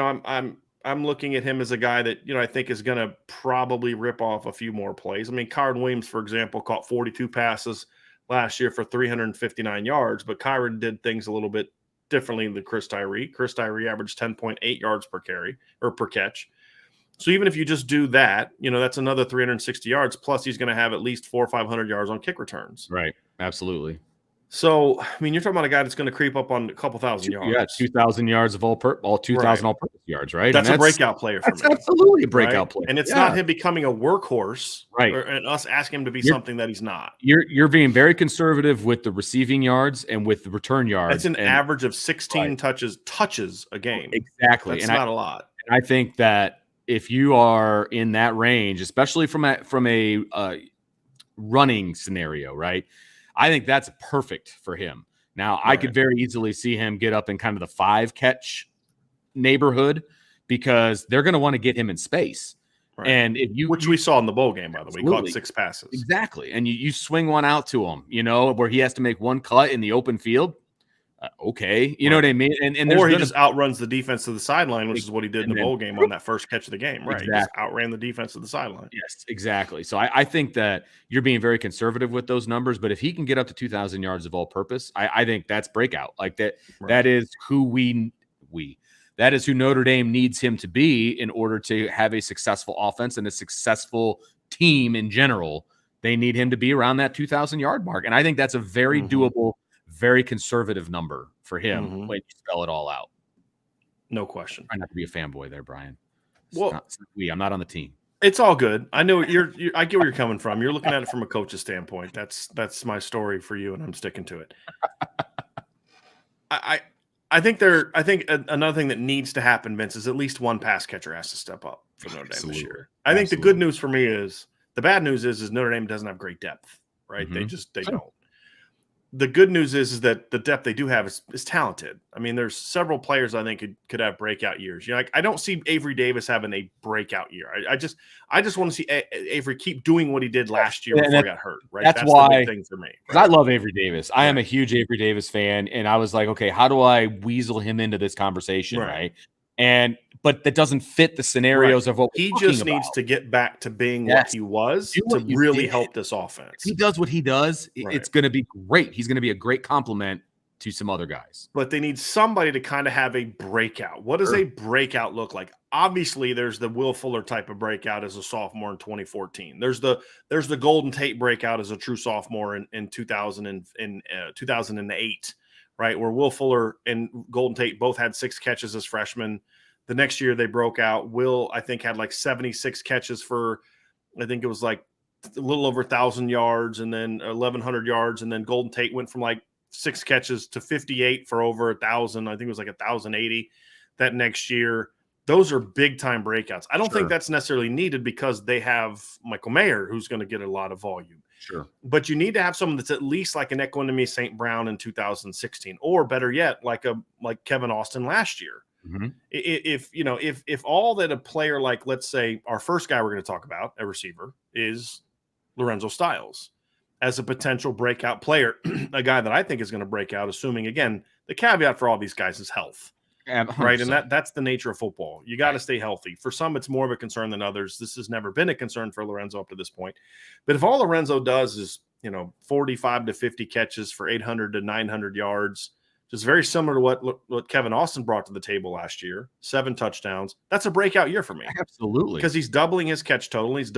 S1: I'm looking at him as a guy that, I think is going to probably rip off a few more plays. I mean, Kyron Williams, for example, caught 42 passes last year for 359 yards, but Kyron did things a little bit differently than Chris Tyree. Chris Tyree averaged 10.8 yards per carry or per catch. So even if you just do that, that's another 360 yards. Plus, he's going to have at least 400 or 500 yards on kick returns.
S2: Right. Absolutely.
S1: So, I mean, you're talking about a guy that's going to creep up on a couple thousand yards.
S2: Yeah, 2,000 yards of all 2,000 all-purpose yards, right?
S1: That's a breakout player for me.
S2: That's absolutely a breakout player.
S1: And it's not him becoming a workhorse,
S2: right?
S1: And us asking him to be something that he's not.
S2: You're being very conservative with the receiving yards and with the return yards.
S1: That's an average of 16 touches a game.
S2: Exactly.
S1: That's not a lot.
S2: And I think that if you are in that range, especially from a running scenario, right? I think that's perfect for him. Now, I could very easily see him get up in kind of the 5-catch neighborhood because they're going to want to get him in space. Right. And
S1: which we saw in the bowl game, by the way, he caught 6 passes.
S2: Exactly. And you swing one out to him, where he has to make one cut in the open field. Okay. You know what I mean? And
S1: or he just outruns the defense to the sideline, which is what he did in the bowl game on that first catch of the game. Right. Exactly. He just outran the defense to the sideline.
S2: Yes, exactly. So I think that you're being very conservative with those numbers, but if he can get up to 2,000 yards of all purpose, I think that's breakout. Like that. Right. That is who that is who Notre Dame needs him to be in order to have a successful offense and a successful team in general. They need him to be around that 2,000 yard mark. And I think that's a very doable, very conservative number for him when you spell it all out.
S1: No question.
S2: Try not to be a fanboy there, Brian. I'm not on the team.
S1: It's all good. I know I get where you're coming from. You're looking at it from a coach's standpoint. That's my story for you, and I'm sticking to it. I think another thing that needs to happen, Vince, is at least one pass catcher has to step up for Notre Dame this year. I think the good news for me is the bad news is Notre Dame doesn't have great depth, right? They don't. The good news is that the depth they do have is talented. I mean, there's several players I think could have breakout years. I don't see Avery Davis having a breakout year. I just want to see Avery keep doing what he did last year before he got hurt. Right?
S2: That's why
S1: the big thing for me.
S2: Right? I love Avery Davis. I am a huge Avery Davis fan, and I was like, okay, how do I weasel him into this conversation, right? But that doesn't fit the scenarios of what
S1: he just needs to get back to being what he was to really help this offense.
S2: If he does what he does, it's going to be great. He's going to be a great complement to some other guys.
S1: But they need somebody to kind of have a breakout. What does a breakout look like? Obviously, there's the Will Fuller type of breakout as a sophomore in 2014. There's the Golden Tate breakout as a true sophomore in 2008, right? Where Will Fuller and Golden Tate both had 6 catches as freshmen. The next year they broke out. Will, I think, had like 76 catches for, I think it was like a little over 1,000 yards and then 1,100 yards. And then Golden Tate went from like 6 catches to 58 for over 1,000. I think it was like 1,080 that next year. Those are big time breakouts. I don't think that's necessarily needed because they have Michael Mayer, who's going to get a lot of volume.
S2: Sure.
S1: But you need to have someone that's at least like an Equanimous St. Brown in 2016, or better yet, like Kevin Austin last year. If all that a player like, let's say, our first guy we're going to talk about, a receiver, is Lorenzo Styles as a potential breakout player, a guy that I think is going to break out, assuming, again, the caveat for all these guys is health. 100%. Right. And that's the nature of football. You got to stay healthy. For some, it's more of a concern than others. This has never been a concern for Lorenzo up to this point. But if all Lorenzo does is, 45 to 50 catches for 800 to 900 yards, just very similar to what Kevin Austin brought to the table last year, 7 touchdowns. That's a breakout year for me.
S2: Absolutely.
S1: Because he's doubling his catch total. He's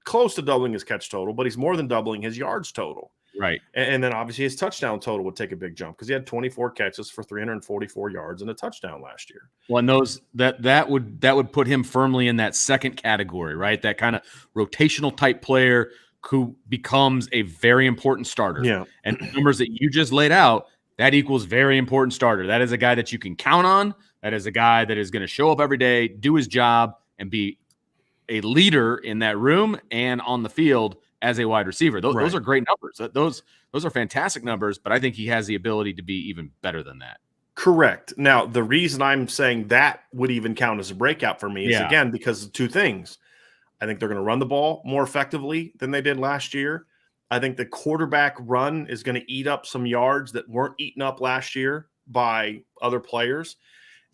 S1: close to doubling his catch total, but he's more than doubling his yards total.
S2: Right.
S1: And then obviously his touchdown total would take a big jump because he had 24 catches for 344 yards and a touchdown last year.
S2: Well, and those that would put him firmly in that second category, right? That kind of rotational type player who becomes a very important starter.
S1: Yeah.
S2: And the numbers that you just laid out, that equals very important starter. That is a guy that you can count on. That is a guy that is going to show up every day, do his job, and be a leader in that room and on the field as a wide receiver. Those are great numbers. Those are fantastic numbers, but I think he has the ability to be even better than that.
S1: Correct. Now, the reason I'm saying that would even count as a breakout for me is, again, because of 2 things. I think they're going to run the ball more effectively than they did last year. I think the quarterback run is going to eat up some yards that weren't eaten up last year by other players.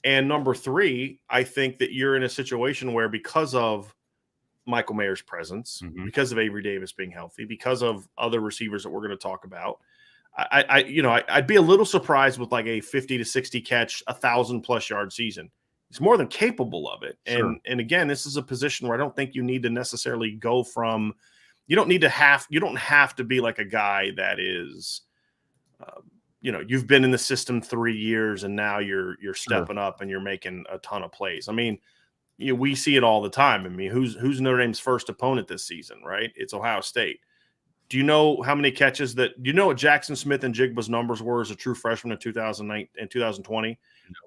S1: And number 3, I think that you're in a situation where because of Michael Mayer's presence, because of Avery Davis being healthy, because of other receivers that we're going to talk about, I'd be a little surprised with like a 50 to 60 catch, 1,000+ yard season. He's more than capable of it.
S2: Sure.
S1: And again, this is a position where I don't think you need to necessarily go from, you don't have to be like a guy that is, you've been in the system 3 years and now you're stepping up and you're making a ton of plays. I mean, we see it all the time. I mean, who's Notre Dame's first opponent this season, right? It's Ohio State. Do you know how many catches do you know what Jackson Smith and Jigba's numbers were as a true freshman in 2009 and 2020?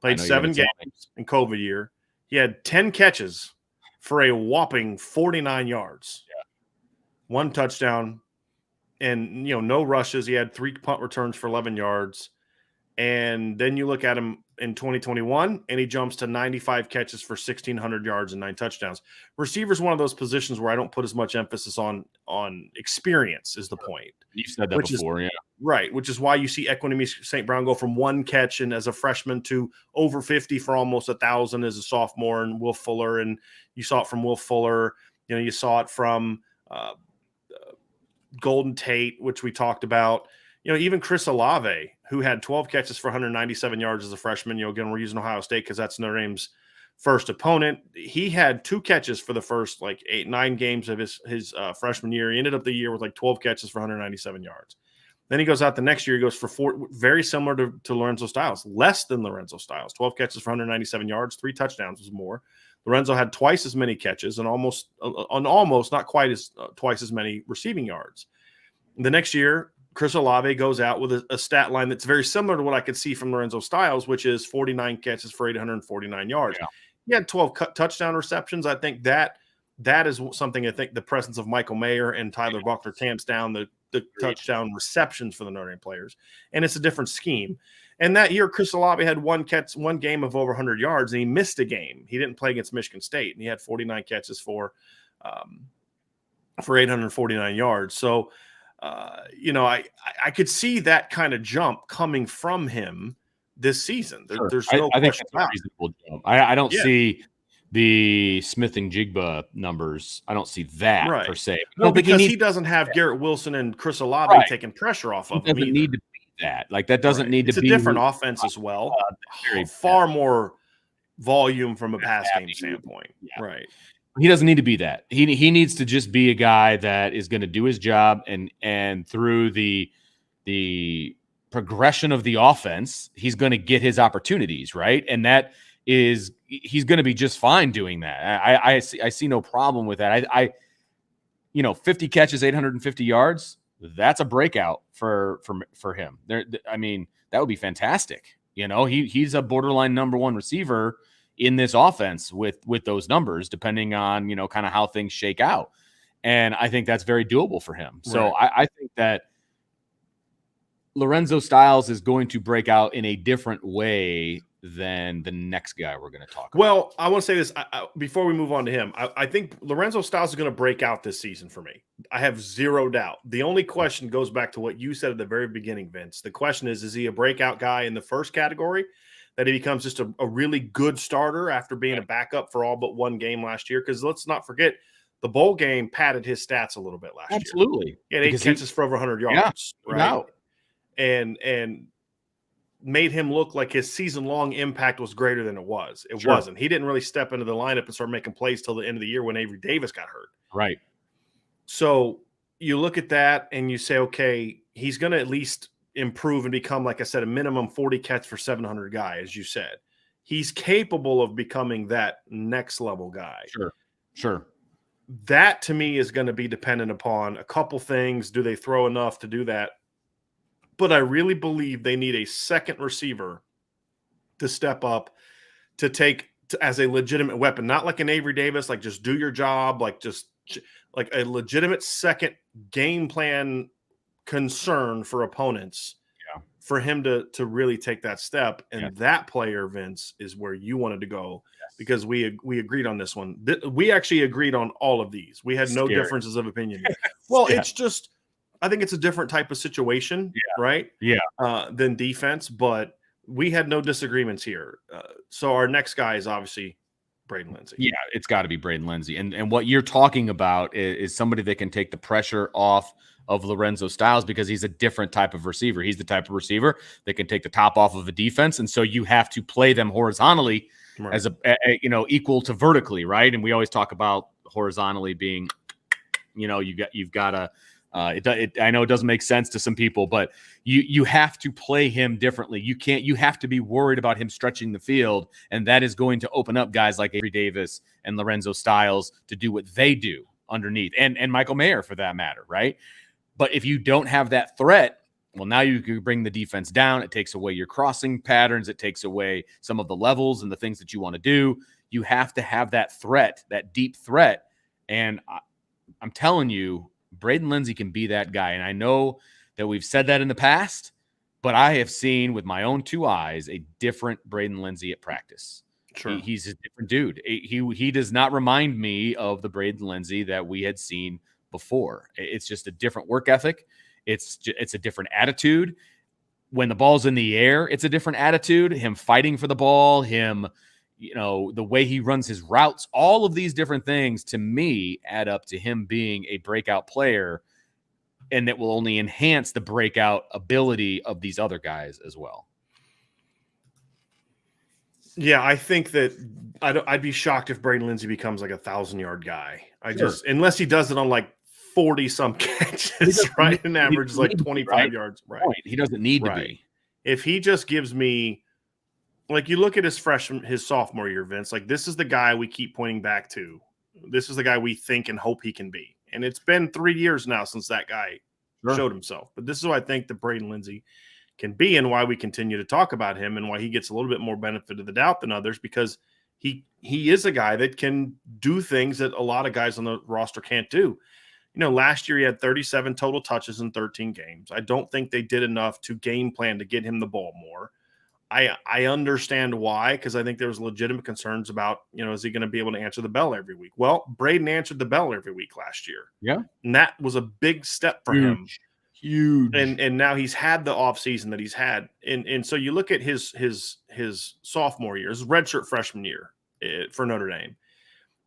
S1: Played 7 games in COVID year. He had 10 catches for a whopping 49 yards.
S2: Yeah.
S1: 1 touchdown and, no rushes. He had 3 punt returns for 11 yards. And then you look at him in 2021, and he jumps to 95 catches for 1,600 yards and 9 touchdowns. Receiver's one of those positions where I don't put as much emphasis on experience is the point.
S2: You've said that before, yeah.
S1: Right, which is why you see Equanimeous St. Brown go from 1 catch and as a freshman to over 50 for almost 1,000 as a sophomore, and Will Fuller, and you saw it from Will Fuller. You saw it from Golden Tate, which we talked about. Even Chris Olave, who had 12 catches for 197 yards as a freshman. Again, we're using Ohio State because that's Notre Dame's first opponent. He had 2 catches for the first 8-9 games of his freshman year. He ended up the year with 12 catches for 197 yards. Then he goes out the next year. He goes for 4, very similar to Lorenzo Styles, less than Lorenzo Styles. 12 catches for 197 yards, 3 touchdowns was more. Lorenzo had twice as many catches and almost not quite as twice as many receiving yards. The next year, Chris Olave goes out with a stat line that's very similar to what I could see from Lorenzo Styles, which is 49 catches for 849 yards. Yeah. He had 12 touchdown receptions. I think that is something I think the presence of Michael Mayer and Tyler Buckner tamps down the touchdown receptions for the Notre Dame players. And it's a different scheme. And that year, Chris Olave had 1 game of over 100 yards, and he missed a game. He didn't play against Michigan State, and he had 49 catches for 849 yards. So, I could see that kind of jump coming from him this season. There's no
S2: I think
S1: question
S2: that's a reasonable jump. I don't see the Smith and Jigba numbers. I don't see that per se.
S1: No, because he doesn't have Garrett Wilson and Chris Olave taking pressure off of him.
S2: Doesn't need to be that. That doesn't need to be.
S1: It's a different offense as well. Far more volume from a pass game standpoint. Yeah. Right.
S2: He doesn't need to be that. He needs to just be a guy that is going to do his job, and through the progression of the offense, he's going to get his opportunities, right? And he's going to be just fine doing that. I see no problem with that. 50 catches, 850 yards, that's a breakout for him. That would be fantastic. He's a borderline number 1 receiver in this offense with those numbers, depending on, kind of how things shake out. And I think that's very doable for him. So I think that Lorenzo Styles is going to break out in a different way than the next guy we're going to talk about.
S1: Well, I want to say this before we move on to him. I think Lorenzo Styles is going to break out this season for me. I have zero doubt. The only question goes back to what you said at the very beginning, Vince. The question is he a breakout guy in the first category, that he becomes just a really good starter after being a backup for all but 1 game last year? Because let's not forget, the bowl game padded his stats a little bit last year.
S2: Absolutely.
S1: He had 8 catches for over 100 yards.
S2: Yeah, right.
S1: And made him look like his season-long impact was greater than it was. It
S2: Sure.
S1: wasn't. He didn't really step into the lineup and start making plays till the end of the year when Avery Davis got hurt.
S2: Right.
S1: So you look at that and you say, okay, he's going to at least improve and become, like I said, a minimum 40 catch for 700 guy, as you said. He's capable of becoming that next level guy.
S2: Sure.
S1: That to me is going to be dependent upon a couple things. Do they throw enough to do that? But I really believe they need a second receiver to step up to take as a legitimate weapon, not like an Avery Davis, like just do your job, like a legitimate second game plan concern for opponents.
S2: Yeah.
S1: For him to really take that step. And that player, Vince, is where you wanted to go. Yes. Because we agreed on this one. We actually agreed on all of these. We had no differences of opinion. Well, it's just, I think it's a different type of situation, right?
S2: Yeah.
S1: Than defense, but we had no disagreements here. So our next guy is obviously Braden Lenzy.
S2: Yeah, it's got to be Braden Lenzy. And what you're talking about is somebody that can take the pressure off of Lorenzo Styles, because he's a different type of receiver. He's the type of receiver that can take the top off of a defense. And so you have to play them horizontally as equal to vertically, right? And we always talk about horizontally being, you've got to, I know it doesn't make sense to some people, but you have to play him differently. You have to be worried about him stretching the field. And that is going to open up guys like Avery Davis and Lorenzo Styles to do what they do underneath, and Michael Mayer for that matter, right? But if you don't have that threat, well, now you can bring the defense down. It takes away your crossing patterns. It takes away some of the levels and the things that you want to do. You have to have that threat, that deep threat. And I'm telling you, Braden Lenzy can be that guy. And I know that we've said that in the past, but I have seen with my own two eyes a different Braden Lenzy at practice.
S1: Sure.
S2: He's a different dude. He does not remind me of the Braden Lenzy that we had seen before. It's just a different work ethic. It's a different attitude. When the ball's in the air, it's a different attitude. Him fighting for the ball, him, the way he runs his routes, all of these different things to me add up to him being a breakout player, and that will only enhance the breakout ability of these other guys as well.
S1: Yeah, I think that I'd be shocked if Braden Lenzy becomes like 1,000-yard guy. Unless he does it on like 40-some catches, right? And averages like 25 yards. Right.
S2: He doesn't need to be.
S1: If he just gives me, like, you look at his sophomore year, Vince, like, this is the guy we keep pointing back to. This is the guy we think and hope he can be. And it's been 3 years now since that guy showed himself. But this is what I think that Braden Lenzy can be, and why we continue to talk about him, and why he gets a little bit more benefit of the doubt than others, because he is a guy that can do things that a lot of guys on the roster can't do. Last year he had 37 total touches in 13 games. I don't think they did enough to game plan to get him the ball more. I understand why, because I think there was legitimate concerns about, is he going to be able to answer the bell every week? Well, Braden answered the bell every week last year.
S2: Yeah.
S1: And that was a big step for him. Huge. And now he's had the offseason that he's had. And so you look at his sophomore year, his redshirt freshman year for Notre Dame.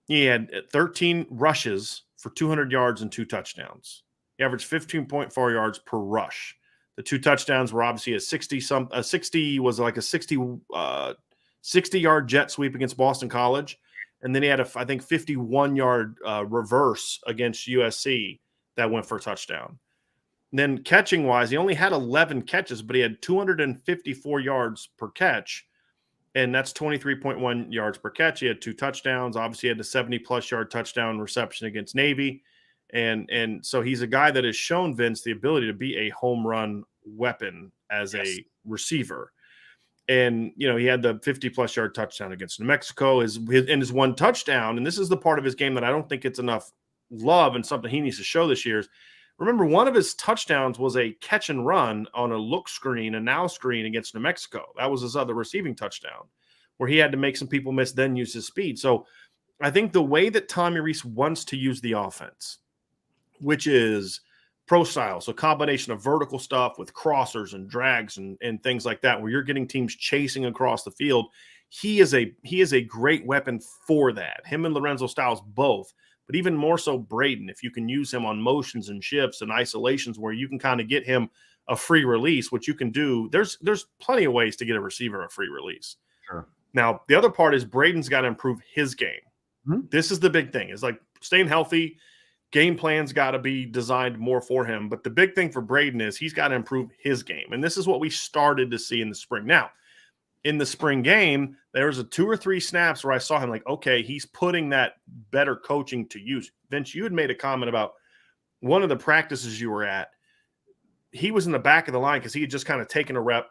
S1: He had 13 rushes for 200 yards and 2 touchdowns. He averaged 15.4 yards per rush. The 2 touchdowns were obviously a 60-yard jet sweep against Boston College. And then he had 51-yard reverse against USC that went for a touchdown. And then catching wise, he only had 11 catches, but he had 254 yards per catch. And that's 23.1 yards per catch. He had 2 touchdowns. Obviously, he had the 70-plus yard touchdown reception against Navy. And so he's a guy that has shown Vince the ability to be a home run weapon as a receiver. And, he had the 50-plus yard touchdown against New Mexico. His 1 touchdown, and this is the part of his game that I don't think it's enough love and something he needs to show this year. Remember, one of his touchdowns was a catch and run on a look screen, a now screen against New Mexico. That was his other receiving touchdown, where he had to make some people miss, then use his speed. So I think the way that Tommy Rees wants to use the offense, which is pro style, so combination of vertical stuff with crossers and drags and things like that, where you're getting teams chasing across the field, he is a great weapon for that. Him and Lorenzo Styles both. But even more so Braden, if you can use him on motions and shifts and isolations where you can kind of get him a free release, which you can do. There's plenty of ways to get a receiver a free release.
S2: Sure.
S1: Now, the other part is Braden's got to improve his game.
S2: Mm-hmm.
S1: This is the big thing. It's like staying healthy. Game plan's got to be designed more for him. But the big thing for Braden is he's got to improve his game. And this is what we started to see in the spring. Now, in the spring game, there was 2 or 3 snaps where I saw him like, okay, he's putting that better coaching to use. Vince, you had made a comment about one of the practices you were at. He was in the back of the line because he had just kind of taken a rep.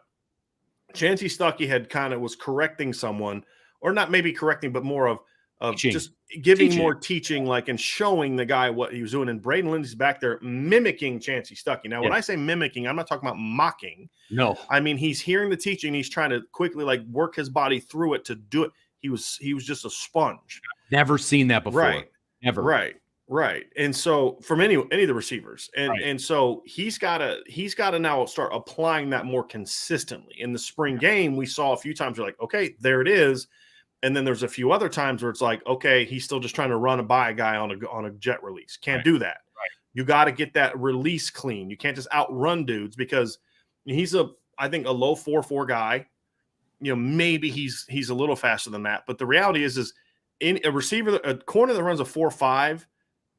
S1: Chancey Stuckey had kind of was correcting someone, or not maybe correcting, but more of just giving more teaching, like, and showing the guy what he was doing. And Braden Lenzy's back there mimicking Chancey Stuckey. Now, when I say mimicking, I'm not talking about mocking.
S2: No,
S1: I mean, he's hearing the teaching. He's trying to quickly like work his body through it to do it. He was just a sponge.
S2: Never seen that before.
S1: Right.
S2: Never.
S1: Right. And so from any of the receivers, and so he's got to now start applying that more consistently. In the spring game, we saw a few times we're like, okay, there it is. And then there's a few other times where it's like, okay, he's still just trying to run by a guy on a jet release. Can't do that.
S2: Right.
S1: You got to get that release clean. You can't just outrun dudes because he's I think a low 4.4 guy. You know, maybe he's a little faster than that. But the reality is in a receiver, a corner that runs a 4.5,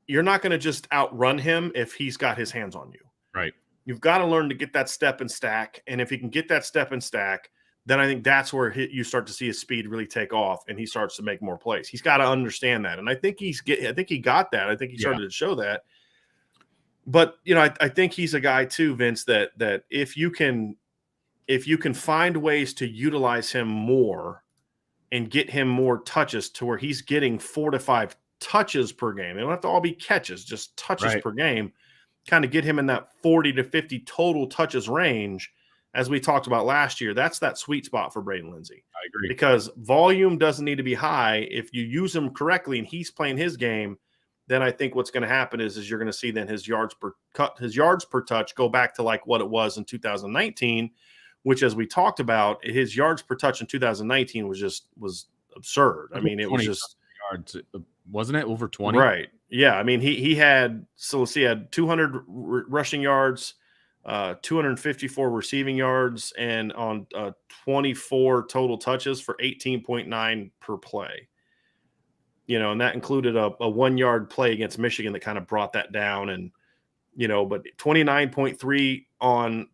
S1: you're not going to just outrun him if he's got his hands on you.
S2: Right.
S1: You've got to learn to get that step and stack. And if he can get that step and stack, then I think that's where you start to see his speed really take off, and he starts to make more plays. He's got to understand that, and I think he got that. I think he started to show that. But you know, I think he's a guy too, Vince, that if you can find ways to utilize him more and get him more touches to where he's getting 4 to 5 touches per game. They don't have to all be catches, just touches per game. Kind of get him in that 40 to 50 total touches range. As we talked about last year, that's that sweet spot for Braden Lenzy.
S2: I agree.
S1: Because volume doesn't need to be high. If you use him correctly and he's playing his game, then I think what's going to happen is you're going to see then his yards per touch go back to like what it was in 2019, which, as we talked about, his yards per touch in 2019 was absurd. I mean, it was just
S2: yards, wasn't it over 20?
S1: Right. Yeah. I mean, he had 200 rushing yards, 254 receiving yards, and on 24 total touches for 18.9 per play. You know, and that included a 1-yard play against Michigan that kind of brought that down. And, you know, but 29.3 on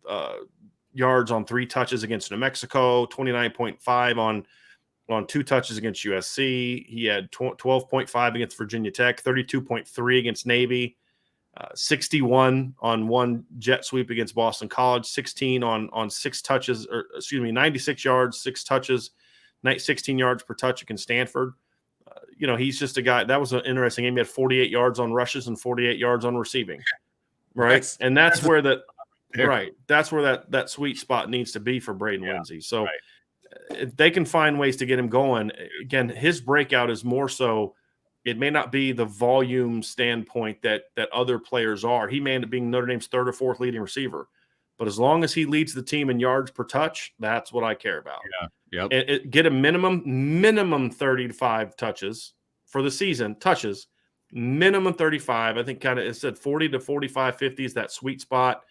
S1: yards on 3 touches against New Mexico, 29.5 on 2 touches against USC. He had 12.5 against Virginia Tech, 32.3 against Navy, 61 on 1 jet sweep against Boston College, 16 on 6 touches, 96 yards, 6 touches, 16 yards per touch against Stanford. You know, he's just a guy. That was an interesting game. He had 48 yards on rushes and 48 yards on receiving. Right. That's where that sweet spot needs to be for Braden Lenzy. So if they can find ways to get him going, again, his breakout is more so, it may not be the volume standpoint that other players are. He may end up being Notre Dame's 3rd or 4th leading receiver. But as long as he leads the team in yards per touch, that's what I care about.
S2: Yeah. Yep.
S1: Get a minimum 35 touches for the season, minimum 35. I think kind of it said 40 to 45, 50 is that sweet spot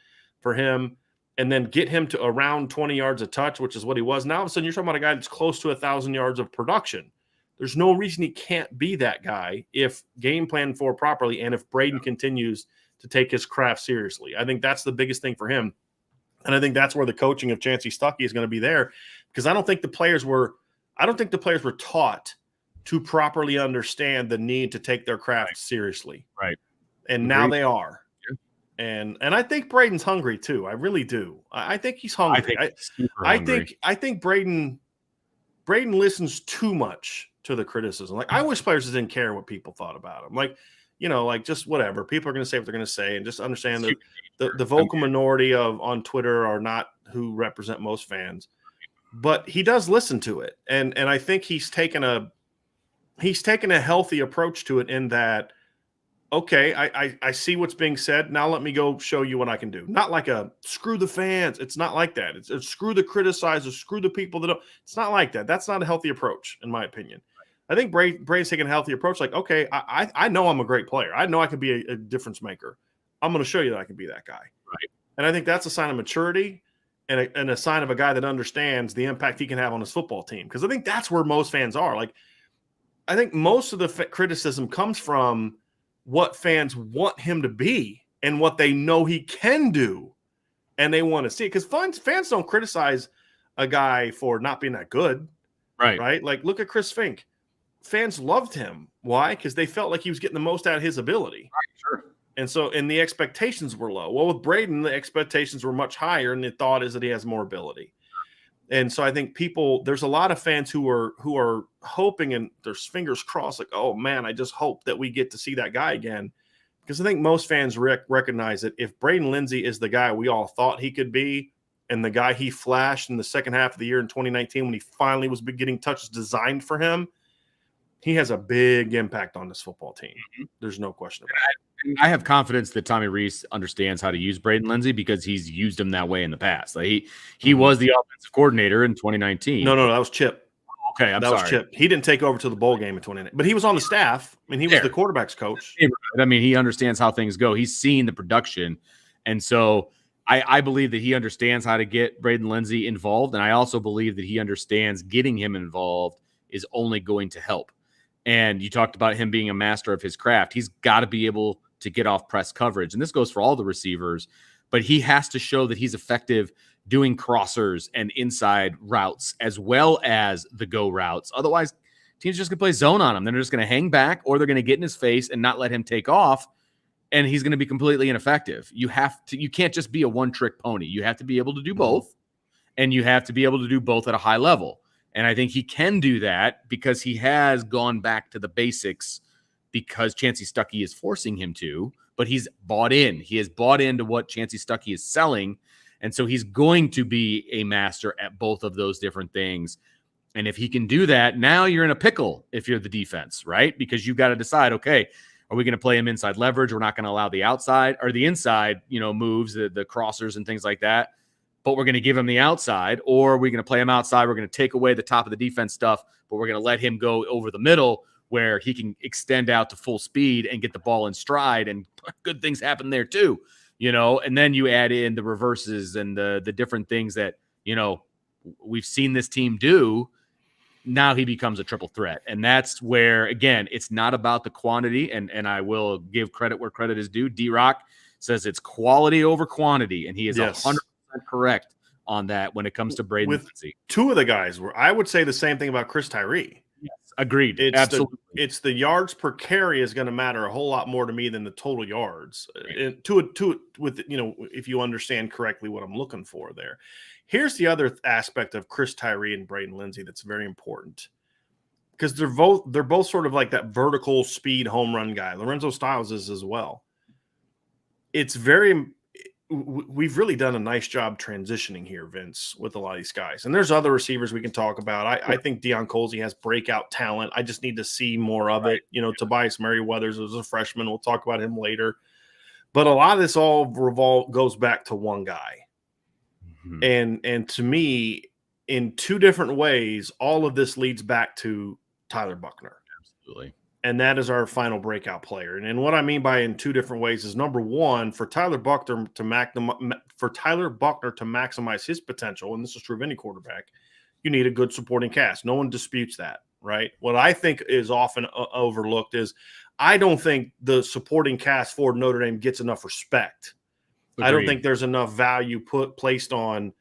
S1: for him. And then get him to around 20 yards a touch, which is what he was. Now all of a sudden you're talking about a guy that's close to 1,000 yards of production. There's no reason he can't be that guy if game planned for properly and if Braden continues to take his craft seriously. I think that's the biggest thing for him. And I think that's where the coaching of Chancey Stuckey is going to be there, because I don't think the players were taught to properly understand the need to take their craft seriously.
S2: Right.
S1: And now they are. And I think Braden's hungry too. I really do. I think he's hungry. I think Braden listens too much to the criticism. Like, I wish players didn't care what people thought about him. Like, you know, like just whatever. People are going to say what they're going to say, and just understand that the vocal minority on Twitter are not who represent most fans. But he does listen to it. And I think he's taken a healthy approach to it, in that, okay, I see what's being said. Now let me go show you what I can do. Not like a screw the fans. It's not like that. It's screw the criticizers, screw the people that don't. It's not like that. That's not a healthy approach, in my opinion. I think Braden's taking a healthy approach. Like, okay, I know I'm a great player. I know I can be a difference maker. I'm going to show you that I can be that guy.
S2: Right.
S1: And I think that's a sign of maturity and a sign of a guy that understands the impact he can have on his football team. Because I think that's where most fans are. Like, I think most of the criticism comes from what fans want him to be and what they know he can do, and they want to see it. Because fans don't criticize a guy for not being that good, right? Like, look at Chris Fink. Fans loved him. Why? Because they felt like he was getting the most out of his ability.
S2: Sure.
S1: And the expectations were low. Well, with Braden, the expectations were much higher, and the thought is that he has more ability. And so I think there's a lot of fans who are hoping and their fingers crossed, like, oh man, I just hope that we get to see that guy again. Because I think most fans recognize that if Braden Lenzy is the guy we all thought he could be, and the guy he flashed in the second half of the year in 2019 when he finally was getting touches designed for him, he has a big impact on this football team. There's no question about it.
S2: I have confidence that Tommy Rees understands how to use Braden Lenzy because he's used him that way in the past. Like he was the offensive coordinator in 2019.
S1: No, that was Chip.
S2: Okay, that
S1: was Chip. He didn't take over to the bowl game in 2019, but he was on the staff. I mean, he was the quarterback's coach.
S2: I mean, he understands how things go. He's seen the production, and so I believe that he understands how to get Braden Lenzy involved, and I also believe that he understands getting him involved is only going to help. And you talked about him being a master of his craft. He's got to be able to get off press coverage. And this goes for all the receivers, but he has to show that he's effective doing crossers and inside routes as well as the go routes. Otherwise, teams are just going to play zone on him. They're just going to hang back, or they're going to get in his face and not let him take off. And he's going to be completely ineffective. You can't just be a one-trick pony. You have to be able to do both, and you have to be able to do both at a high level. And I think he can do that because he has gone back to the basics because Chancey Stuckey is forcing him to, but he's bought in. He has bought into what Chancey Stuckey is selling. And so he's going to be a master at both of those different things. And if he can do that, now you're in a pickle if you're the defense, right? Because you've got to decide, okay, are we going to play him inside leverage? We're not going to allow the outside or the inside, moves, the crossers and things like that. But we're going to give him the outside, or we're going to play him outside. We're going to take away the top of the defense stuff, but we're going to let him go over the middle where he can extend out to full speed and get the ball in stride, and good things happen there too, and then you add in the reverses and the different things that, we've seen this team do. Now he becomes a triple threat. And that's where, again, it's not about the quantity, and I will give credit where credit is due. D-Rock says it's quality over quantity, and he is 100% correct on that when it comes to Braden Lenzy.
S1: Two of the guys I would say the same thing about Chris Tyree.
S2: Yes, agreed.
S1: Absolutely. It's the yards per carry is going to matter a whole lot more to me than the total yards. Right. If you understand correctly what I'm looking for there. Here's the other aspect of Chris Tyree and Braden Lenzy that's very important, because they're both sort of like that vertical speed home run guy. Lorenzo Styles is as well. We've really done a nice job transitioning here, Vince, with a lot of these guys. And there's other receivers we can talk about. I think Deion Colsey has breakout talent. I just need to see more of it. Tobias Merriweathers was a freshman. We'll talk about him later. But a lot of this all goes back to one guy. Mm-hmm. And to me, in two different ways, all of this leads back to Tyler Buchner.
S2: Absolutely.
S1: And that is our final breakout player. And what I mean by in two different ways is, number one, for Tyler Buchner to maximize his potential, and this is true of any quarterback, you need a good supporting cast. No one disputes that, right? What I think is often overlooked is I don't think the supporting cast for Notre Dame gets enough respect. Agreed. I don't think there's enough value placed on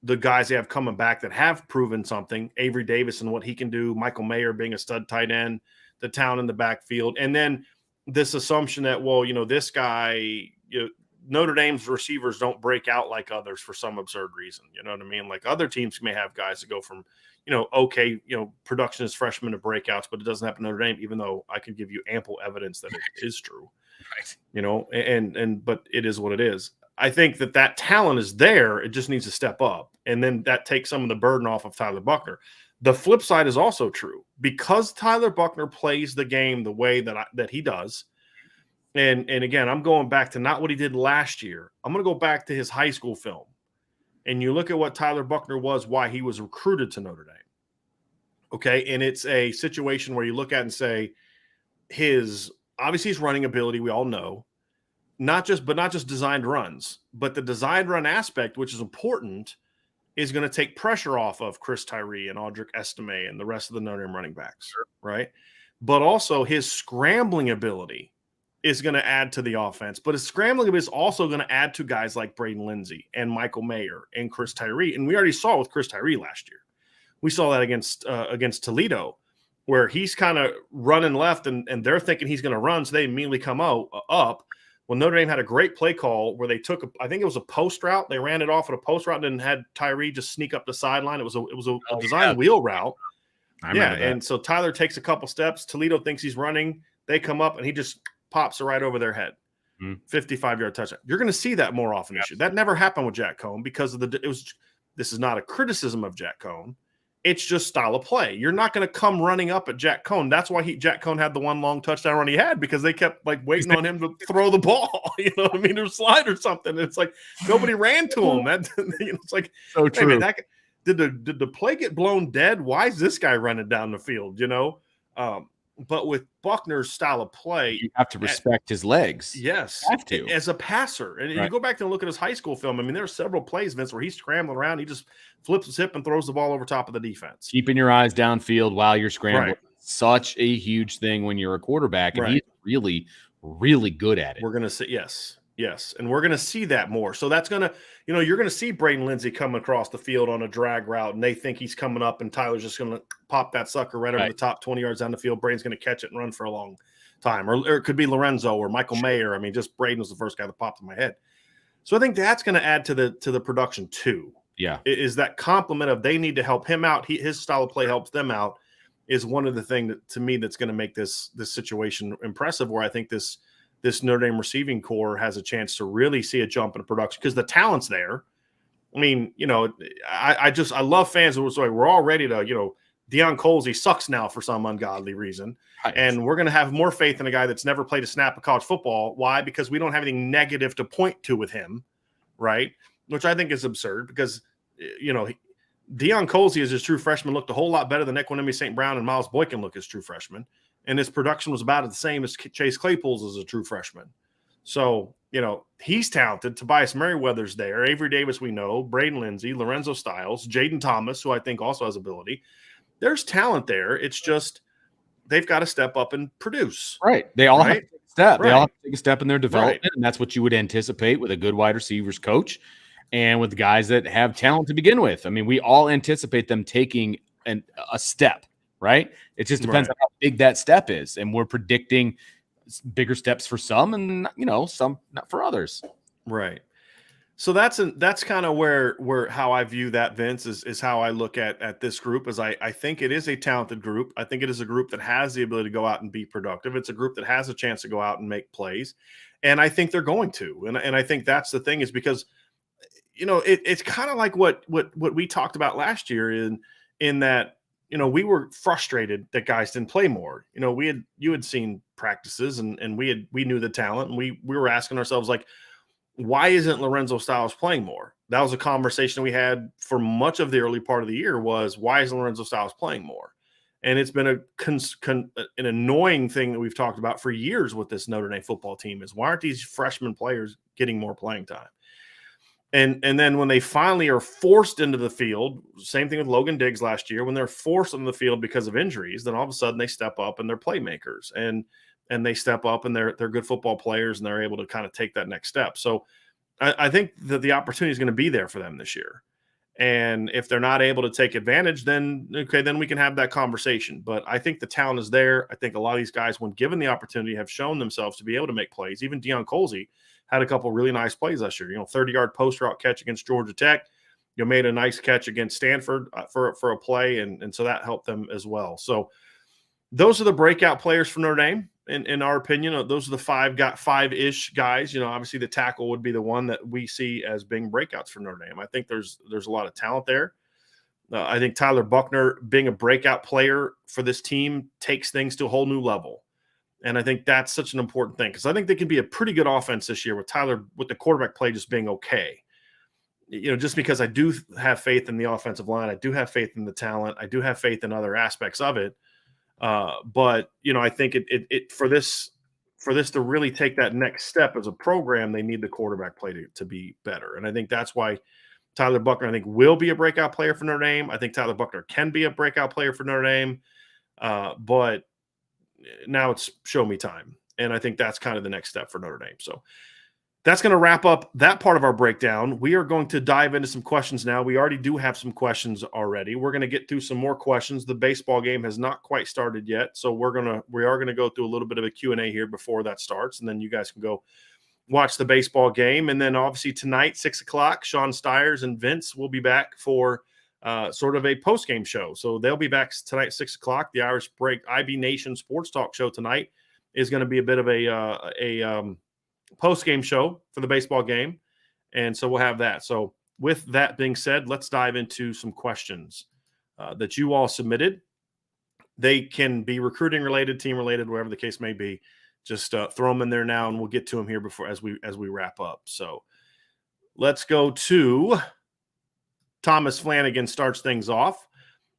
S1: the guys they have coming back that have proven something. Avery Davis and what he can do, Michael Mayer being a stud tight end, the talent in the backfield. And then this assumption that, this guy, Notre Dame's receivers don't break out like others for some absurd reason. You know what I mean? Like other teams may have guys that go from, production as freshmen to breakouts, but it doesn't happen at Notre Dame, even though I can give you ample evidence that it is true. Right. But it is what it is. I think that talent is there. It just needs to step up. And then that takes some of the burden off of Tyler Buchner. The flip side is also true, because Tyler Buchner plays the game the way that he does. And again, I'm going back to not what he did last year. I'm going to go back to his high school film. And you look at what Tyler Buchner was, why he was recruited to Notre Dame. Okay. And it's a situation where you look at and say, obviously his running ability, we all know. not just designed runs, but the designed run aspect, which is important, is going to take pressure off of Chris Tyree and Audric Estime and the rest of the Notre Dame running backs, right? But also his scrambling ability is going to add to the offense. But his scrambling ability is also going to add to guys like Braden Lenzy and Michael Mayer and Chris Tyree. And we already saw with Chris Tyree last year. We saw that against Toledo, where he's kind of running left and they're thinking he's going to run, so they immediately come up. Well, Notre Dame had a great play call where they took I think it was a post route. They ran it off at a post route and then had Tyree just sneak up the sideline. It was a design wheel route. Yeah, and so Tyler takes a couple steps. Toledo thinks he's running. They come up and he just pops it right over their head. 55-yard touchdown. You're going to see that more often this year. That never happened with Jack Cohn because of this is not a criticism of Jack Cohn. It's just style of play. You're not going to come running up at Jack Cohn. That's why Jack Cohn had the one long touchdown run he had, because they kept like waiting on him to throw the ball. You know what I mean? Or slide or something. It's like nobody ran to him. It's like,
S2: so true.
S1: Hey man, did the play get blown dead? Why is this guy running down the field? You know, but with Buckner's style of play,
S2: you have to respect his legs.
S1: Yes,
S2: you have to
S1: as a passer. And you go back and look at his high school film. I mean, there are several plays, Vince, where he's scrambling around. He just flips his hip and throws the ball over top of the defense.
S2: Keeping your eyes downfield while you're scrambling. Right. Such a huge thing when you're a quarterback, and he's really, really good at it.
S1: We're going to see, yes. And we're going to see that more. So that's going to, you're going to see Braden Lenzy coming across the field on a drag route, and they think he's coming up, and Tyler's just going to pop that sucker right over the top 20 yards down the field. Braden's going to catch it and run for a long time. Or it could be Lorenzo or Michael Mayer. I mean, just Braden was the first guy that popped in my head. So I think that's going to add to the production too.
S2: Yeah.
S1: Is that complement of they need to help him out. His style of play helps them out is one of the things that, to me, that's going to make this situation impressive, where I think this Notre Dame receiving core has a chance to really see a jump in production because the talent's there. I mean, I love fans who are like, we're all ready to, Deion Colsey sucks now for some ungodly reason. Right. And we're going to have more faith in a guy that's never played a snap of college football. Why? Because we don't have anything negative to point to with him, right? Which I think is absurd because, Deion Colsey as his true freshman looked a whole lot better than Equanimity St. Brown and Miles Boykin look as true freshmen. And his production was about the same as Chase Claypool's as a true freshman. So, he's talented. Tobias Merriweather's there. Avery Davis, we know. Braden Lenzy, Lorenzo Styles, Jaden Thomas, who I think also has ability. There's talent there. It's just they've got to step up and produce.
S2: Right. They all have to take a step.
S1: Right.
S2: They all have to take a step in their development, and that's what you would anticipate with a good wide receivers coach and with guys that have talent to begin with. I mean, we all anticipate them taking a step, right? It just depends on how big that step is, and we're predicting bigger steps for some and, some not for others.
S1: Right. So that's kind of where how I view that, Vince, is how I look at this group. As I think it is a talented group. I think it is a group that has the ability to go out and be productive. It's a group that has a chance to go out and make plays, and I think they're going to. And I think that's the thing, is because it's kind of like what we talked about last year in that we were frustrated that guys didn't play more. You had seen practices and we knew the talent, and we were asking ourselves, like, why isn't Lorenzo Styles playing more? That was a conversation we had for much of the early part of the year, was why isn't Lorenzo Styles playing more? And it's been an annoying thing that we've talked about for years with this Notre Dame football team, is why aren't these freshman players getting more playing time? And then when they finally are forced into the field, same thing with Logan Diggs last year, when they're forced into the field because of injuries, then all of a sudden they step up and they're playmakers, and they step up and they're good football players, and they're able to kind of take that next step. So I think that the opportunity is going to be there for them this year. And if they're not able to take advantage, then we can have that conversation. But I think the talent is there. I think a lot of these guys, when given the opportunity, have shown themselves to be able to make plays. Even Deion Colsey had a couple really nice plays last year. 30-yard post route catch against Georgia Tech. Made a nice catch against Stanford for a play, and so that helped them as well. So those are the breakout players for Notre Dame, in our opinion. Those are the five-ish guys. Obviously the tackle would be the one that we see as being breakouts for Notre Dame. I think there's a lot of talent there. I think Tyler Buckner being a breakout player for this team takes things to a whole new level. And I think that's such an important thing, because I think they can be a pretty good offense this year with Tyler, with the quarterback play just being okay. Just because I do have faith in the offensive line, I do have faith in the talent, I do have faith in other aspects of it. But I think it for this for this to really take that next step as a program, they need the quarterback play to be better. And I think that's why Tyler Buchner, I think, will be a breakout player for Notre Dame. I think Tyler Buchner can be a breakout player for Notre Dame. But now it's show me time. And I think that's kind of the next step for Notre Dame. So that's going to wrap up that part of our breakdown. We are going to dive into some questions now. We already do have some questions already. We're going to get through some more questions. The baseball game has not quite started yet, so we are going to go through a little bit of a Q&A here before that starts, and then you guys can go watch the baseball game. And then obviously tonight, 6 o'clock, Sean Styles and Vince will be back for sort of a post-game show. So they'll be back tonight, 6 o'clock. The Irish Break IB Nation Sports Talk show tonight is going to be a bit of a post-game show for the baseball game. And so we'll have that. So with that being said, let's dive into some questions that you all submitted. They can be recruiting related, team related, whatever the case may be. Just throw them in there now, and we'll get to them here before as we wrap up. So let's go to Thomas Flanagan. Starts things off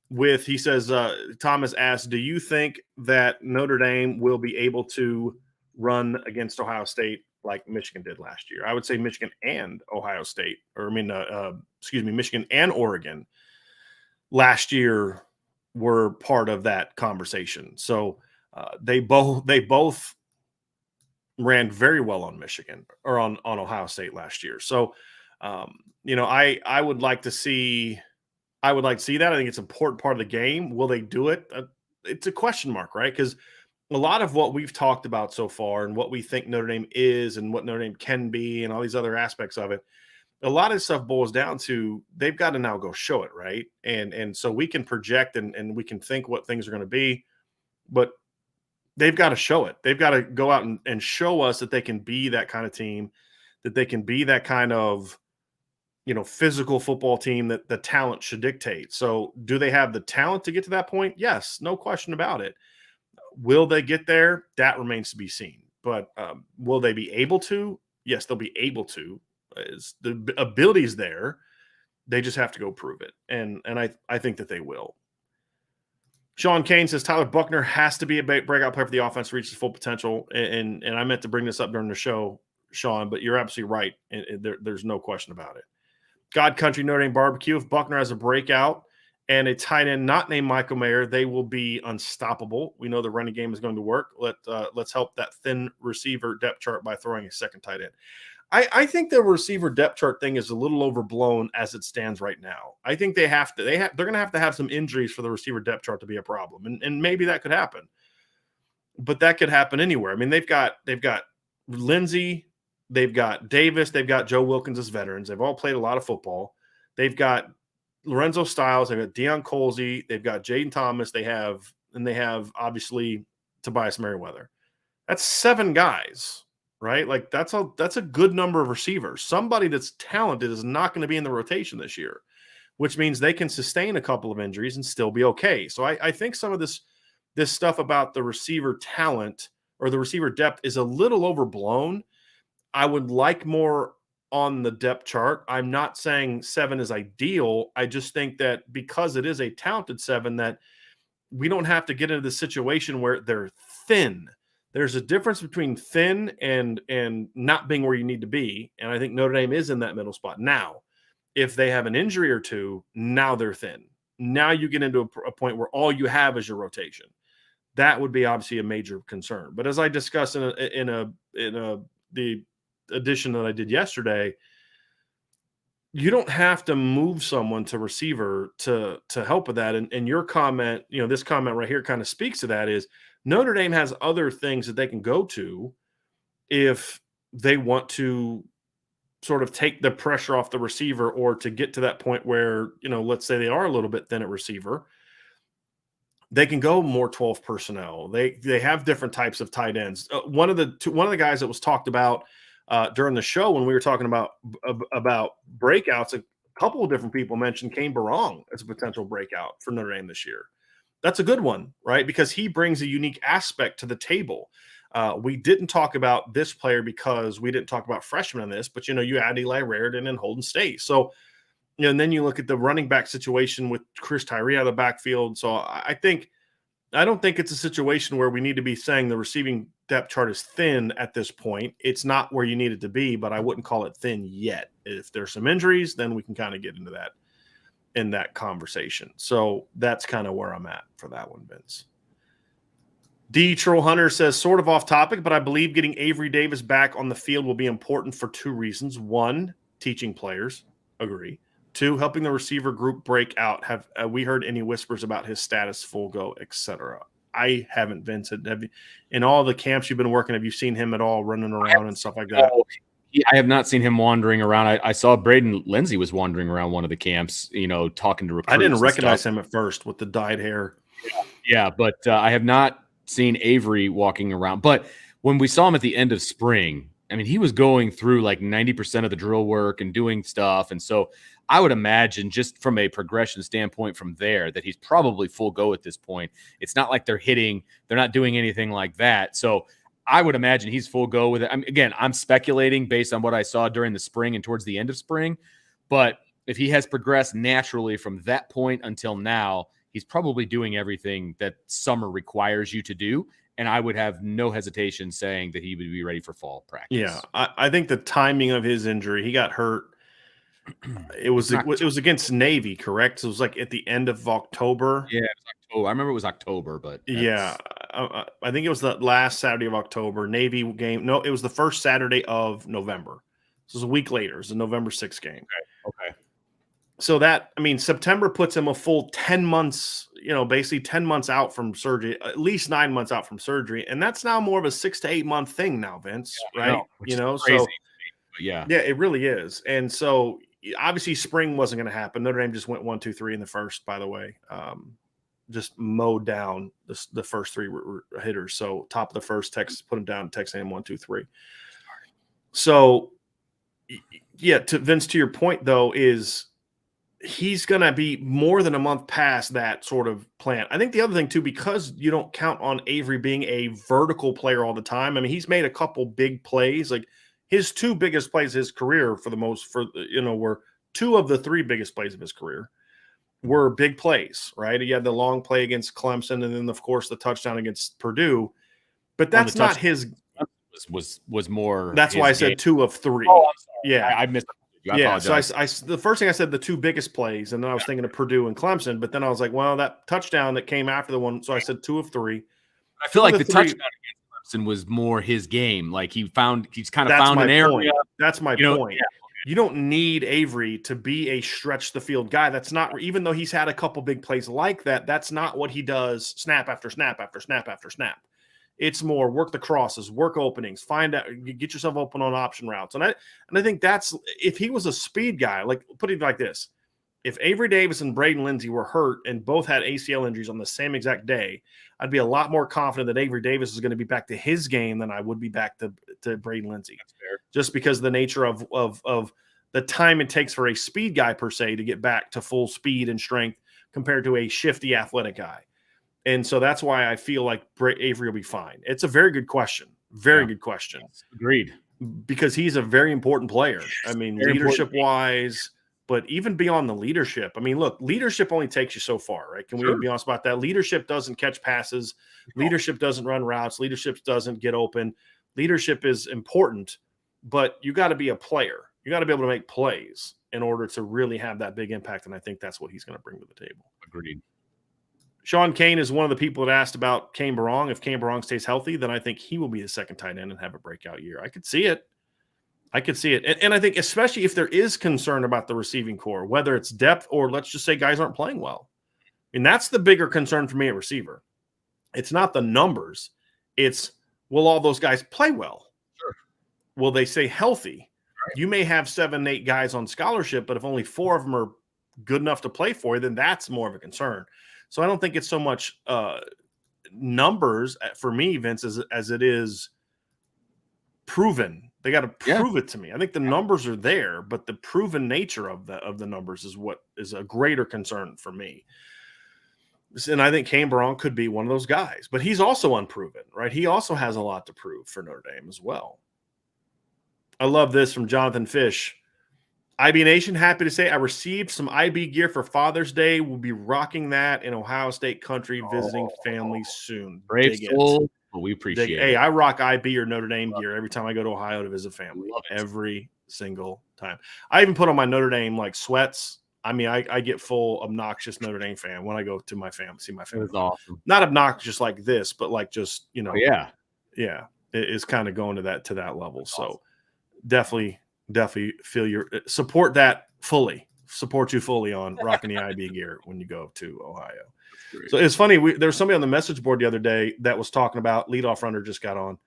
S1: with, he says, Thomas asks, do you think that Notre Dame will be able to run against Ohio State like Michigan did last year? I would say Michigan and Ohio State, Michigan and Oregon last year were part of that conversation. So they both ran very well on Michigan or on Ohio State last year. So, I would like to see that. I think it's an important part of the game. Will they do it? It's a question mark, right? Because a lot of what we've talked about so far and what we think Notre Dame is and what Notre Dame can be and all these other aspects of it, a lot of stuff boils down to they've got to now go show it, right? And so we can project and we can think what things are going to be, but they've got to show it. They've got to go out and show us that they can be that kind of team, that they can be that kind of, physical football team that the talent should dictate. So do they have the talent to get to that point? Yes, no question about it. Will they get there? That remains to be seen. But will they be able to? Yes, they'll be able to. The ability's there. They just have to go prove it. And I think that they will. Sean Kane says Tyler Buchner has to be a breakout player for the offense to reach his full potential. And I meant to bring this up during the show, Sean, but you're absolutely right. There's no question about it. God Country Notre Dame Barbecue. If Buchner has a breakout and a tight end not named Michael Mayer, they will be unstoppable. We know the running game is going to work. Let's help that thin receiver depth chart by throwing a second tight end. I think the receiver depth chart thing is a little overblown as it stands right now. I think they're going to have some injuries for the receiver depth chart to be a problem, and maybe that could happen. But that could happen anywhere. I mean, they've got Lenzy, they've got Davis, they've got Joe Wilkins as veterans. They've all played a lot of football. They've got Lorenzo Styles, they've got Deion Colsey, they've got Jaden Thomas, they have obviously Tobias Merriweather. That's 7 guys. Right? Like that's a good number of receivers. Somebody that's talented is not going to be in the rotation this year, which means they can sustain a couple of injuries and still be okay. So I think some of this stuff about the receiver talent or the receiver depth is a little overblown. I would like more on the depth chart. I'm not saying 7 is ideal. I just think that because it is a talented 7, that we don't have to get into the situation where they're thin. There's a difference between thin and not being where you need to be. And I think Notre Dame is in that middle spot. Now, if they have an injury or two, now they're thin. Now you get into a point where all you have is your rotation. That would be obviously a major concern. But as I discussed in the edition that I did yesterday, you don't have to move someone to receiver to help with that. And your comment, this comment right here kind of speaks to that, is Notre Dame has other things that they can go to if they want to sort of take the pressure off the receiver or to get to that point where, let's say they are a little bit thin at receiver. They can go more 12 personnel. They have different types of tight ends. One of the guys that was talked about during the show when we were talking about breakouts, a couple of different people mentioned Kane Barong as a potential breakout for Notre Dame this year. That's a good one, right? Because he brings a unique aspect to the table. We didn't talk about this player because we didn't talk about freshmen in this, but you add Eli Raridan and Holden State. So, and then you look at the running back situation with Chris Tyree out of the backfield. So I don't think it's a situation where we need to be saying the receiving depth chart is thin at this point. It's not where you need it to be, but I wouldn't call it thin yet. If there's some injuries, then we can kind of get into that in that conversation. So that's kind of where I'm at for that one, Vince. D. Troll Hunter says, sort of off topic, but I believe getting Avery Davis back on the field will be important for two reasons. One, teaching players. Agree. Two, helping the receiver group break out. Have we heard any whispers about his status, full go, etc.? I haven't, Vincent. Have you, in all the camps you've been working, have you seen him at all running around and stuff like that?
S2: I have not seen him wandering around. I saw Braden Lenzy was wandering around one of the camps, talking to recruits.
S1: I didn't recognize him at first with the dyed hair.
S2: Yeah, but I have not seen Avery walking around. But when we saw him at the end of spring, I mean, he was going through like 90% of the drill work and doing stuff. And so I would imagine just from a progression standpoint from there that he's probably full go at this point. It's not like they're not doing anything like that. So I would imagine he's full go with it. I'm speculating based on what I saw during the spring and towards the end of spring. But if he has progressed naturally from that point until now, he's probably doing everything that summer requires you to do. And I would have no hesitation saying that he would be ready for fall practice.
S1: Yeah, I think the timing of his injury, he got hurt. It was against Navy, correct? So it was like at the end of October.
S2: Yeah, it was October. I remember it was October, but
S1: yeah, I think it was the last Saturday of October. Navy game. No, it was the first Saturday of November. So it was a week later. It was the November 6th game.
S2: Okay.
S1: So September puts him a full 10 months, basically 10 months out from surgery, at least 9 months out from surgery. And that's now more of a 6 to 8 month thing now, Vince, right?
S2: Crazy.
S1: So
S2: yeah,
S1: it really is. And so obviously spring wasn't going to happen. Notre Dame just went 1-2-3 in the first, by the way, just mowed down the first three hitters. So top of the first, Texas put him down, Texas A&M 1-2-3. So yeah, to your point though, is he's going to be more than a month past that sort of plan. I think the other thing too, because you don't count on Avery being a vertical player all the time. I mean, he's made a couple big plays. Like his two biggest plays of his career were two of the three biggest plays of his career were big plays, right? He had the long play against Clemson and then of course the touchdown against Purdue, but that's not his
S2: was more.
S1: That's why I said 2 of 3.
S2: Oh, I'm sorry.
S1: Yeah.
S2: I missed it.
S1: Yeah, so the first thing I said, the two biggest plays, and then I was thinking of Purdue and Clemson, but then I was like, well, that touchdown that came after the one, so I said 2 of 3.
S2: I feel like the touchdown against Clemson was more his game. Like he's kind of found an area.
S1: That's my point. Yeah. You don't need Avery to be a stretch the field guy. That's not, even though he's had a couple big plays like that, that's not what he does snap after snap after snap after snap. It's more work the crosses, work openings, find out, get yourself open on option routes. And I think that's, if he was a speed guy, like put it like this, if Avery Davis and Braden Lenzy were hurt and both had ACL injuries on the same exact day, I'd be a lot more confident that Avery Davis is going to be back to his game than I would be back to Braden Lenzy.
S2: That's fair.
S1: Just because of the nature of the time it takes for a speed guy per se to get back to full speed and strength compared to a shifty athletic guy. And so that's why I feel like Avery will be fine. It's a very good question. Very good question.
S2: Agreed.
S1: Because he's a very important player. I mean, leadership-wise, but even beyond the leadership. I mean, look, leadership only takes you so far, right? Can we be honest about that? Leadership doesn't catch passes. Leadership doesn't run routes. Leadership doesn't get open. Leadership is important, but you got to be a player. You got to be able to make plays in order to really have that big impact, and I think that's what he's going to bring to the table.
S2: Agreed.
S1: Sean Kane is one of the people that asked about Kane Barong. If Kane Barong stays healthy, then I think he will be the second tight end and have a breakout year. I could see it. And I think especially if there is concern about the receiving core, whether it's depth or let's just say guys aren't playing well. And that's the bigger concern for me at receiver. It's not the numbers. It's, will all those guys play well?
S2: Sure.
S1: Will they stay healthy?
S2: Right.
S1: You may have 7, 8 guys on scholarship, but if only 4 of them are good enough to play for you, then that's more of a concern. So I don't think it's so much numbers for me, Vince, as it is proven. They got to prove it to me. I think the numbers are there, but the proven nature of the numbers is what is a greater concern for me. And I think Kane Barong could be one of those guys, but he's also unproven, right? He also has a lot to prove for Notre Dame as well. I love this from Jonathan Fish. IB Nation, happy to say I received some IB gear for Father's Day. We'll be rocking that in Ohio State country, visiting family soon.
S2: Brave soul. Well, we appreciate it.
S1: Hey, I rock IB or Notre Dame gear every time I go to Ohio to visit family. Every single time. I even put on my Notre Dame like sweats. I mean, I get full obnoxious Notre Dame fan when I go to my family, see my family.
S2: That's awesome.
S1: Not obnoxious like this, but like just, you know,
S2: yeah,
S1: it's kind of going to that level. That's so awesome. Definitely feel your support that fully. Support you fully on rocking the IB gear when you go to Ohio. So it's funny. There's somebody on the message board the other day that was talking about leadoff runner just got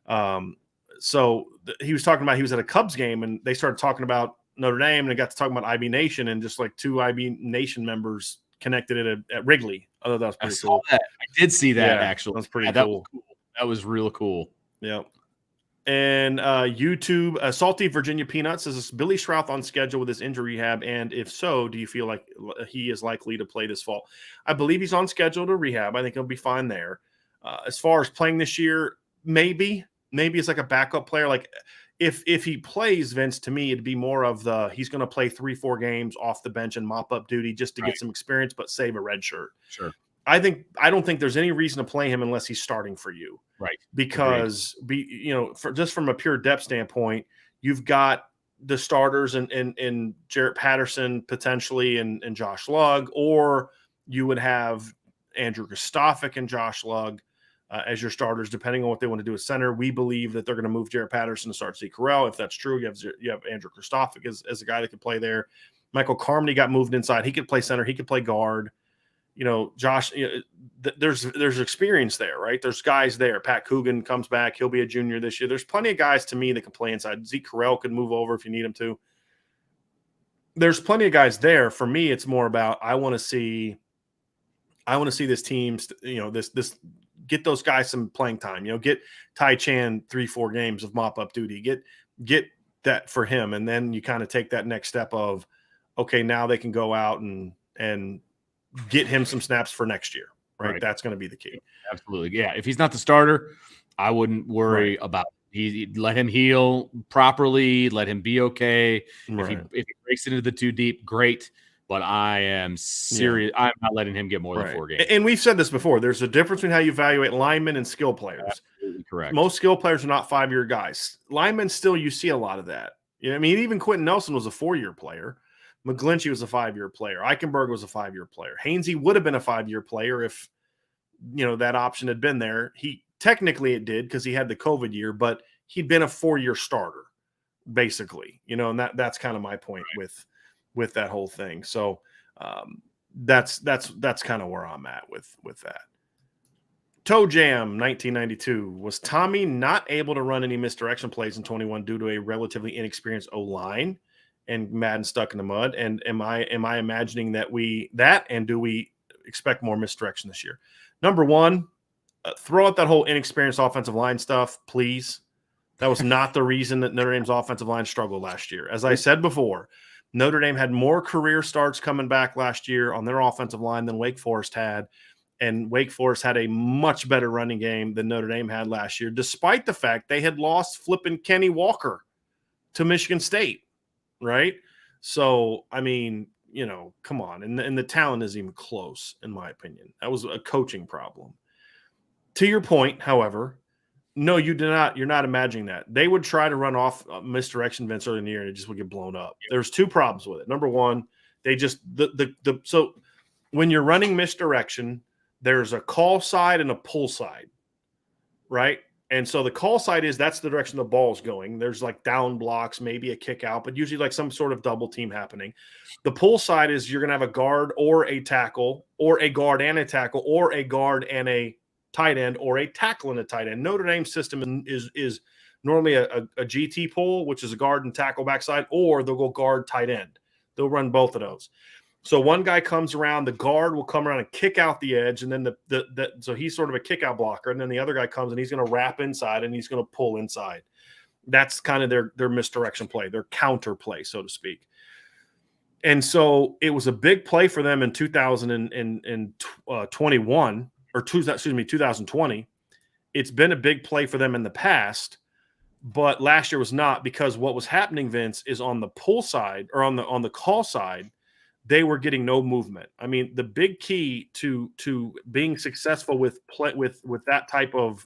S1: on. So he was talking about he was at a Cubs game and they started talking about Notre Dame and they got to talking about IB Nation and just like 2 IB Nation members connected it at Wrigley. Oh, that was pretty cool.
S2: I did see that actually.
S1: That's pretty
S2: cool.
S1: That was cool.
S2: That was real cool.
S1: Yep. And YouTube, Salty Virginia Peanuts says, Billy Strouth on schedule with his injury rehab? And if so, do you feel like he is likely to play this fall? I believe he's on schedule to rehab. I think he'll be fine there. As far as playing this year, maybe it's like a backup player. Like if he plays, Vince, to me, it'd be more of he's going to play 3-4 games off the bench and mop up duty just to get some experience, but save a red shirt.
S2: Sure.
S1: I don't think there's any reason to play him unless he's starting for you.
S2: Right.
S1: Because just from a pure depth standpoint, you've got the starters and Jarrett Patterson potentially and Josh Lugg, or you would have Andrew Kristofic and Josh Lugg as your starters, depending on what they want to do at center. We believe that they're going to move Jarrett Patterson to start Zeke Correll. If that's true, you have Andrew Kristofic as a guy that could play there. Michael Carmody got moved inside. He could play center. He could play guard. Josh, there's experience there, right? There's guys there. Pat Coogan comes back. He'll be a junior this year. There's plenty of guys to me that can play inside. Zeke Correll could move over if you need him to. There's plenty of guys there. For me, it's more about I want to see this team, this get those guys some playing time. Get Ty Chan 3-4 games of mop-up duty. Get that for him, and then you kind of take that next step of, okay, now they can go out and get him some snaps for next year, right? That's going to be the key.
S2: Absolutely. Yeah. If he's not the starter, I wouldn't worry about it. Let him heal properly. Let him be okay. If he breaks into the 2 deep, great. But I am serious. I'm not letting him get more than 4 games.
S1: And we've said this before. There's a difference between how you evaluate linemen and skill players.
S2: Absolutely correct.
S1: Most skill players are not 5-year guys. Linemen still, you see a lot of that. I mean, even Quentin Nelson was a 4-year player. McGlinchey was a 5-year player. Eichenberg was a 5-year player. Hainsey would have been a 5-year player if, that option had been there. Technically it did because he had the COVID year, but he'd been a 4-year starter, basically, and that's kind of my point with that whole thing. So that's kind of where I'm at with that. Toe Jam 1992. Was Tommy not able to run any misdirection plays in 21 due to a relatively inexperienced O-line? And Madden stuck in the mud. And am I imagining and do we expect more misdirection this year? Number one, throw out that whole inexperienced offensive line stuff, please. That was not the reason that Notre Dame's offensive line struggled last year. As I said before, Notre Dame had more career starts coming back last year on their offensive line than Wake Forest had. And Wake Forest had a much better running game than Notre Dame had last year, despite the fact they had lost flipping Kenny Walker to Michigan State. Right. So, I mean, come on. And the talent isn't even close, in my opinion. That was a coaching problem. To your point, however, no, you do not. You're not imagining that. They would try to run off misdirection events early in the year and it just would get blown up. There's 2 problems with it. Number one, they just so when you're running misdirection, there's a call side and a pull side. Right. And so the call side that's the direction the ball is going. There's like down blocks, maybe a kick out, but usually like some sort of double team happening. The pull side is you're going to have a guard or a tackle, or a guard and a tackle, or a guard and a tight end, or a tackle and a tight end. Notre Dame's system is normally a GT pull, which is a guard and tackle backside, or they'll go guard tight end. They'll run both of those. So one guy comes around, the guard will come around and kick out the edge, and then so he's sort of a kick out blocker, and then the other guy comes and he's going to wrap inside and he's going to pull inside. That's kind of their misdirection play, their counter play, so to speak. And so it was a big play for them in 2021 or 2020. It's been a big play for them in the past, but last year was not, because what was happening, Vince, is on the pull side or on the call side, they were getting no movement. I mean, the big key to being successful with that type of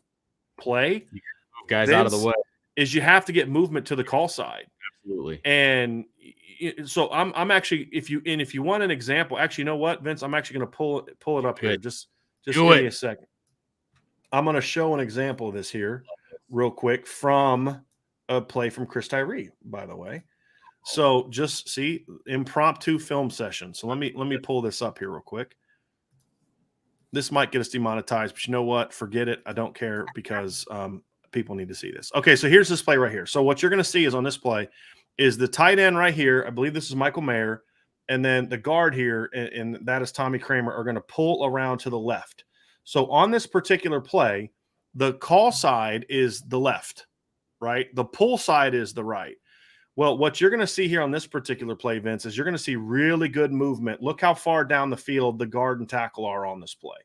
S1: play,
S2: You move guys out of the way.
S1: Is you have to get movement to the call side.
S2: Absolutely.
S1: And so I'm actually, if you want an example, actually, you know what, Vince, I'm actually going to pull it up here. Just give me a second. I'm going to show an example of this here real quick from a play from Chris Tyree, by the way. So just see, impromptu film session. So let me pull this up here real quick. This might get us demonetized, but you know what? Forget it. I don't care because people need to see this. Okay, so here's this play right here. So what you're going to see is on this play is the tight end right here. I believe this is Michael Mayer. And then the guard here, and that is Tommy Kramer, are going to pull around to the left. So on this particular play, the call side is the left, right? The pull side is the right. Well, what you're going to see here on this particular play, Vince, is you're going to see really good movement. Look how far down the field the guard and tackle are on this play.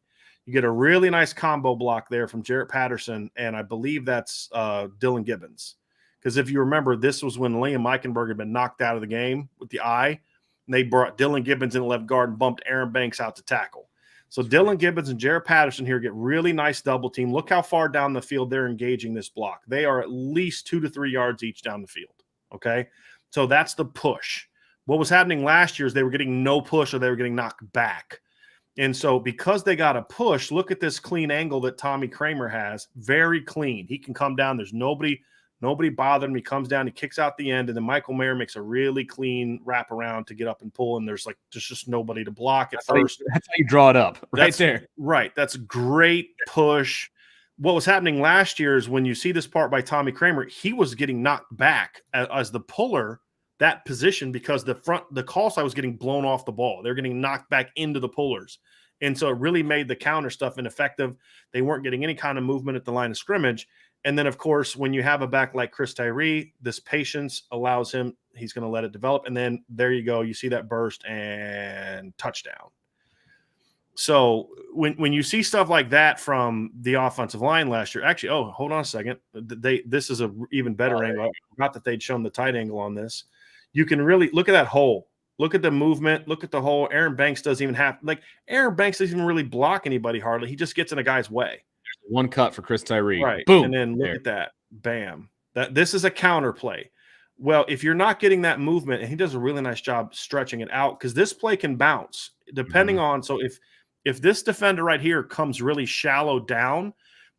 S1: You get a really nice combo block there from Jarrett Patterson, and I believe that's Dylan Gibbons. Because if you remember, this was when Liam Eichenberg had been knocked out of the game with the eye, and they brought Dylan Gibbons in the left guard and bumped Aaron Banks out to tackle. So Dylan Gibbons and Jarrett Patterson here get really nice double team. Look how far down the field they're engaging this block. They are at least 2 to 3 yards each down the field. Okay, so that's the push. What was happening last year is they were getting no push or they were getting knocked back. And so because they got a push, look at this clean angle that Tommy Kramer has. Very clean. He can come down. There's nobody bothering him. He comes down, he kicks out the end, and then Michael Mayer makes a really clean wrap around to get up and pull, and there's just nobody to block at first.
S2: That's how you draw it up right there.
S1: Right. That's a great push. What was happening last year is when you see this part by Tommy Kramer, he was getting knocked back as the puller, that position, because the call side was getting blown off the ball. They're getting knocked back into the pullers. And so it really made the counter stuff ineffective. They weren't getting any kind of movement at the line of scrimmage. And then, of course, when you have a back like Chris Tyree, this patience allows him, he's going to let it develop. And then there you go. You see that burst and touchdown. So when you see stuff like that from the offensive line last year, actually, hold on a second. This is a even better angle. Not that they'd shown the tight angle on this. You can really look at that hole. Look at the movement. Look at the hole. Aaron Banks doesn't even even really block anybody hardly. He just gets in a guy's way.
S2: There's one cut for Chris Tyree.
S1: Right.
S2: Boom.
S1: And then look at that. Bam. This is a counter play. Well, if you're not getting that movement, and he does a really nice job stretching it out, because this play can bounce depending on. So if this defender right here comes really shallow down,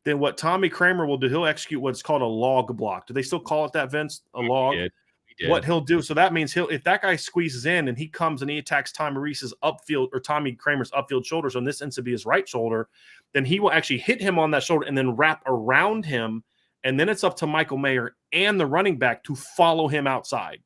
S1: then what Tommy Kramer will do, he'll execute what's called a log block. Do they still call it that, Vince? A log?
S2: We did.
S1: What he'll do, so that means if that guy squeezes in and he comes and he attacks Tommy Reese's upfield or Tommy Kramer's upfield shoulder, so in this instance be his right shoulder, then he will actually hit him on that shoulder and then wrap around him, and then it's up to Michael Mayer and the running back to follow him outside,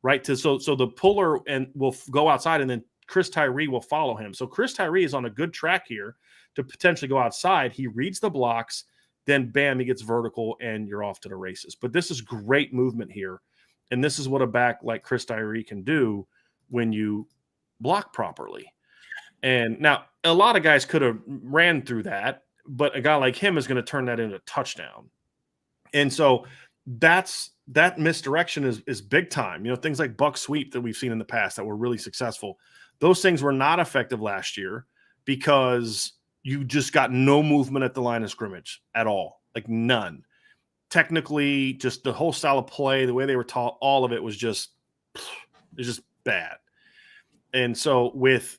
S1: right? So the puller will go outside, and then Chris Tyree will follow him. So Chris Tyree is on a good track here to potentially go outside. He reads the blocks, then bam, he gets vertical, and you're off to the races. But this is great movement here. And this is what a back like Chris Tyree can do when you block properly. And now a lot of guys could have ran through that, but a guy like him is going to turn that into a touchdown. And so that misdirection is big time. You know, things like buck sweep that we've seen in the past that were really successful. Those things were not effective last year because you just got no movement at the line of scrimmage at all, like none. Technically, just the whole style of play, the way they were taught, all of it was just bad. And so with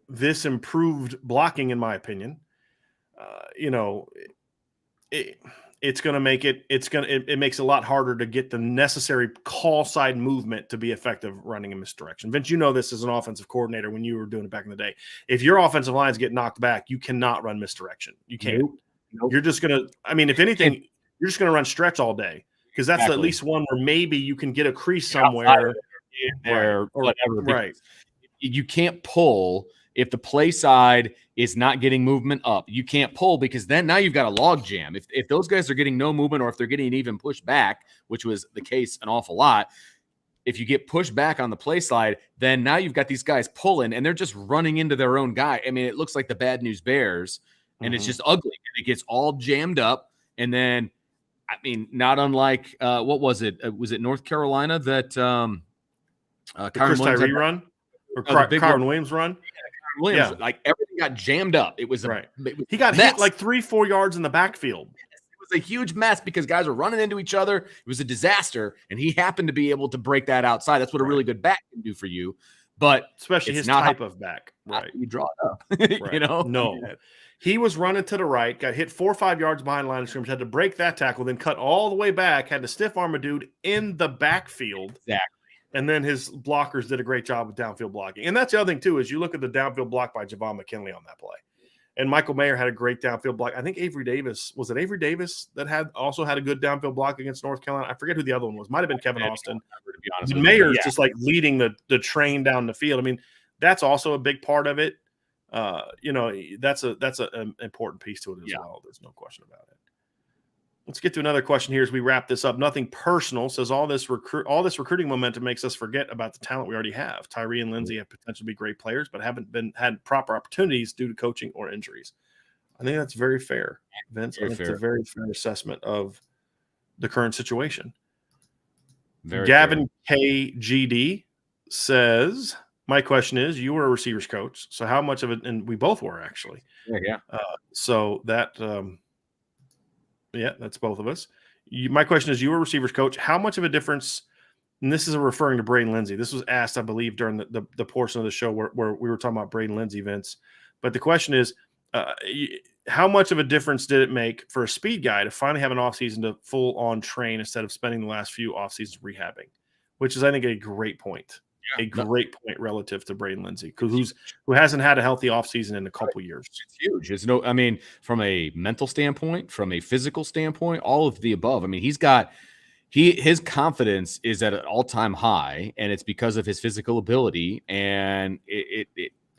S1: this improved blocking, in my opinion, it's going to make it makes it a lot harder to get the necessary call side movement to be effective running in misdirection. Vince, you know this as an offensive coordinator when you were doing it back in the day. If your offensive lines get knocked back, you cannot run misdirection. You can't. Nope. You're just going to – I mean, if anything – you're just going to run stretch all day because that's at least one where maybe you can get a crease somewhere
S2: or whatever.
S1: Right.
S2: You can't pull if the play side is not getting movement up. You can't pull because then now you've got a log jam. If those guys are getting no movement or if they're getting even pushed back, which was the case an awful lot, if you get pushed back on the play side, then now you've got these guys pulling and they're just running into their own guy. I mean, it looks like the Bad News Bears and it's just ugly and it gets all jammed up. And then, I mean, not unlike what was it? Was it North Carolina that
S1: Chris Tyree run or Kyron Williams run?
S2: Williams, like everything got jammed up. It was
S1: he got hit like 3-4 yards in the backfield.
S2: It a huge mess because guys were running into each other. It was a disaster, and he happened to be able to break that outside. That's what a really good back can do for you. But
S1: especially his type of back, right?
S2: You draw it up,
S1: right.
S2: you know.
S1: No, he was running to the right, got hit 4 or 5 yards behind line of scrimmage, had to break that tackle, then cut all the way back, had to stiff arm a dude in the backfield.
S2: Exactly.
S1: And then his blockers did a great job of downfield blocking. And that's the other thing too, is you look at the downfield block by Javon McKinley on that play. And Michael Mayer had a great downfield block. I think Avery Davis that also had a good downfield block against North Carolina. I forget who the other one was. Might have been Kevin Austin.
S2: To be honest with
S1: Mayer's just like leading the train down the field. I mean, that's also a big part of it. That's an important piece to it as well. There's no question about it. Let's get to another question here as we wrap this up. Nothing personal, says all this recruiting momentum makes us forget about the talent we already have. Tyree and Lenzy have potential to be great players, but haven't had proper opportunities due to coaching or injuries. I think that's very fair, Vince. It's a very fair assessment of the current situation. Gavin KGD says, my question is, you were a receivers coach, so how much of it, and we both were actually. So that that's both of us. My question is, you were a receivers coach. How much of a difference, and this is referring to Braden Lenzy. This was asked, I believe, during the portion of the show where we were talking about Braden Lenzy, Vince. But the question is, how much of a difference did it make for a speed guy to finally have an offseason to full-on train instead of spending the last few offseasons rehabbing? Which is, I think, a great point. Great point relative to Braden Lenzy, who hasn't had a healthy offseason in a couple years.
S2: It's huge. From a mental standpoint, from a physical standpoint, all of the above. I mean, his confidence is at an all-time high, and it's because of his physical ability and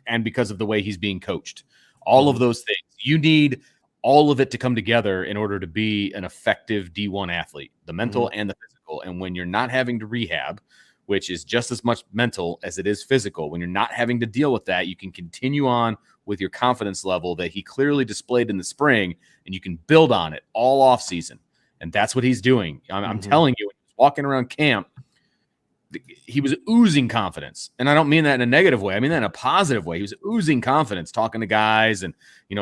S2: and because of the way he's being coached. All of those things. You need all of it to come together in order to be an effective D1 athlete, the mental and the physical. And when you're not having to rehab, which is just as much mental as it is physical, when you're not having to deal with that, you can continue on with your confidence level that he clearly displayed in the spring, and you can build on it all off season. And that's what he's doing. I'm telling you, when he was walking around camp, he was oozing confidence. And I don't mean that in a negative way. I mean that in a positive way. He was oozing confidence, talking to guys and,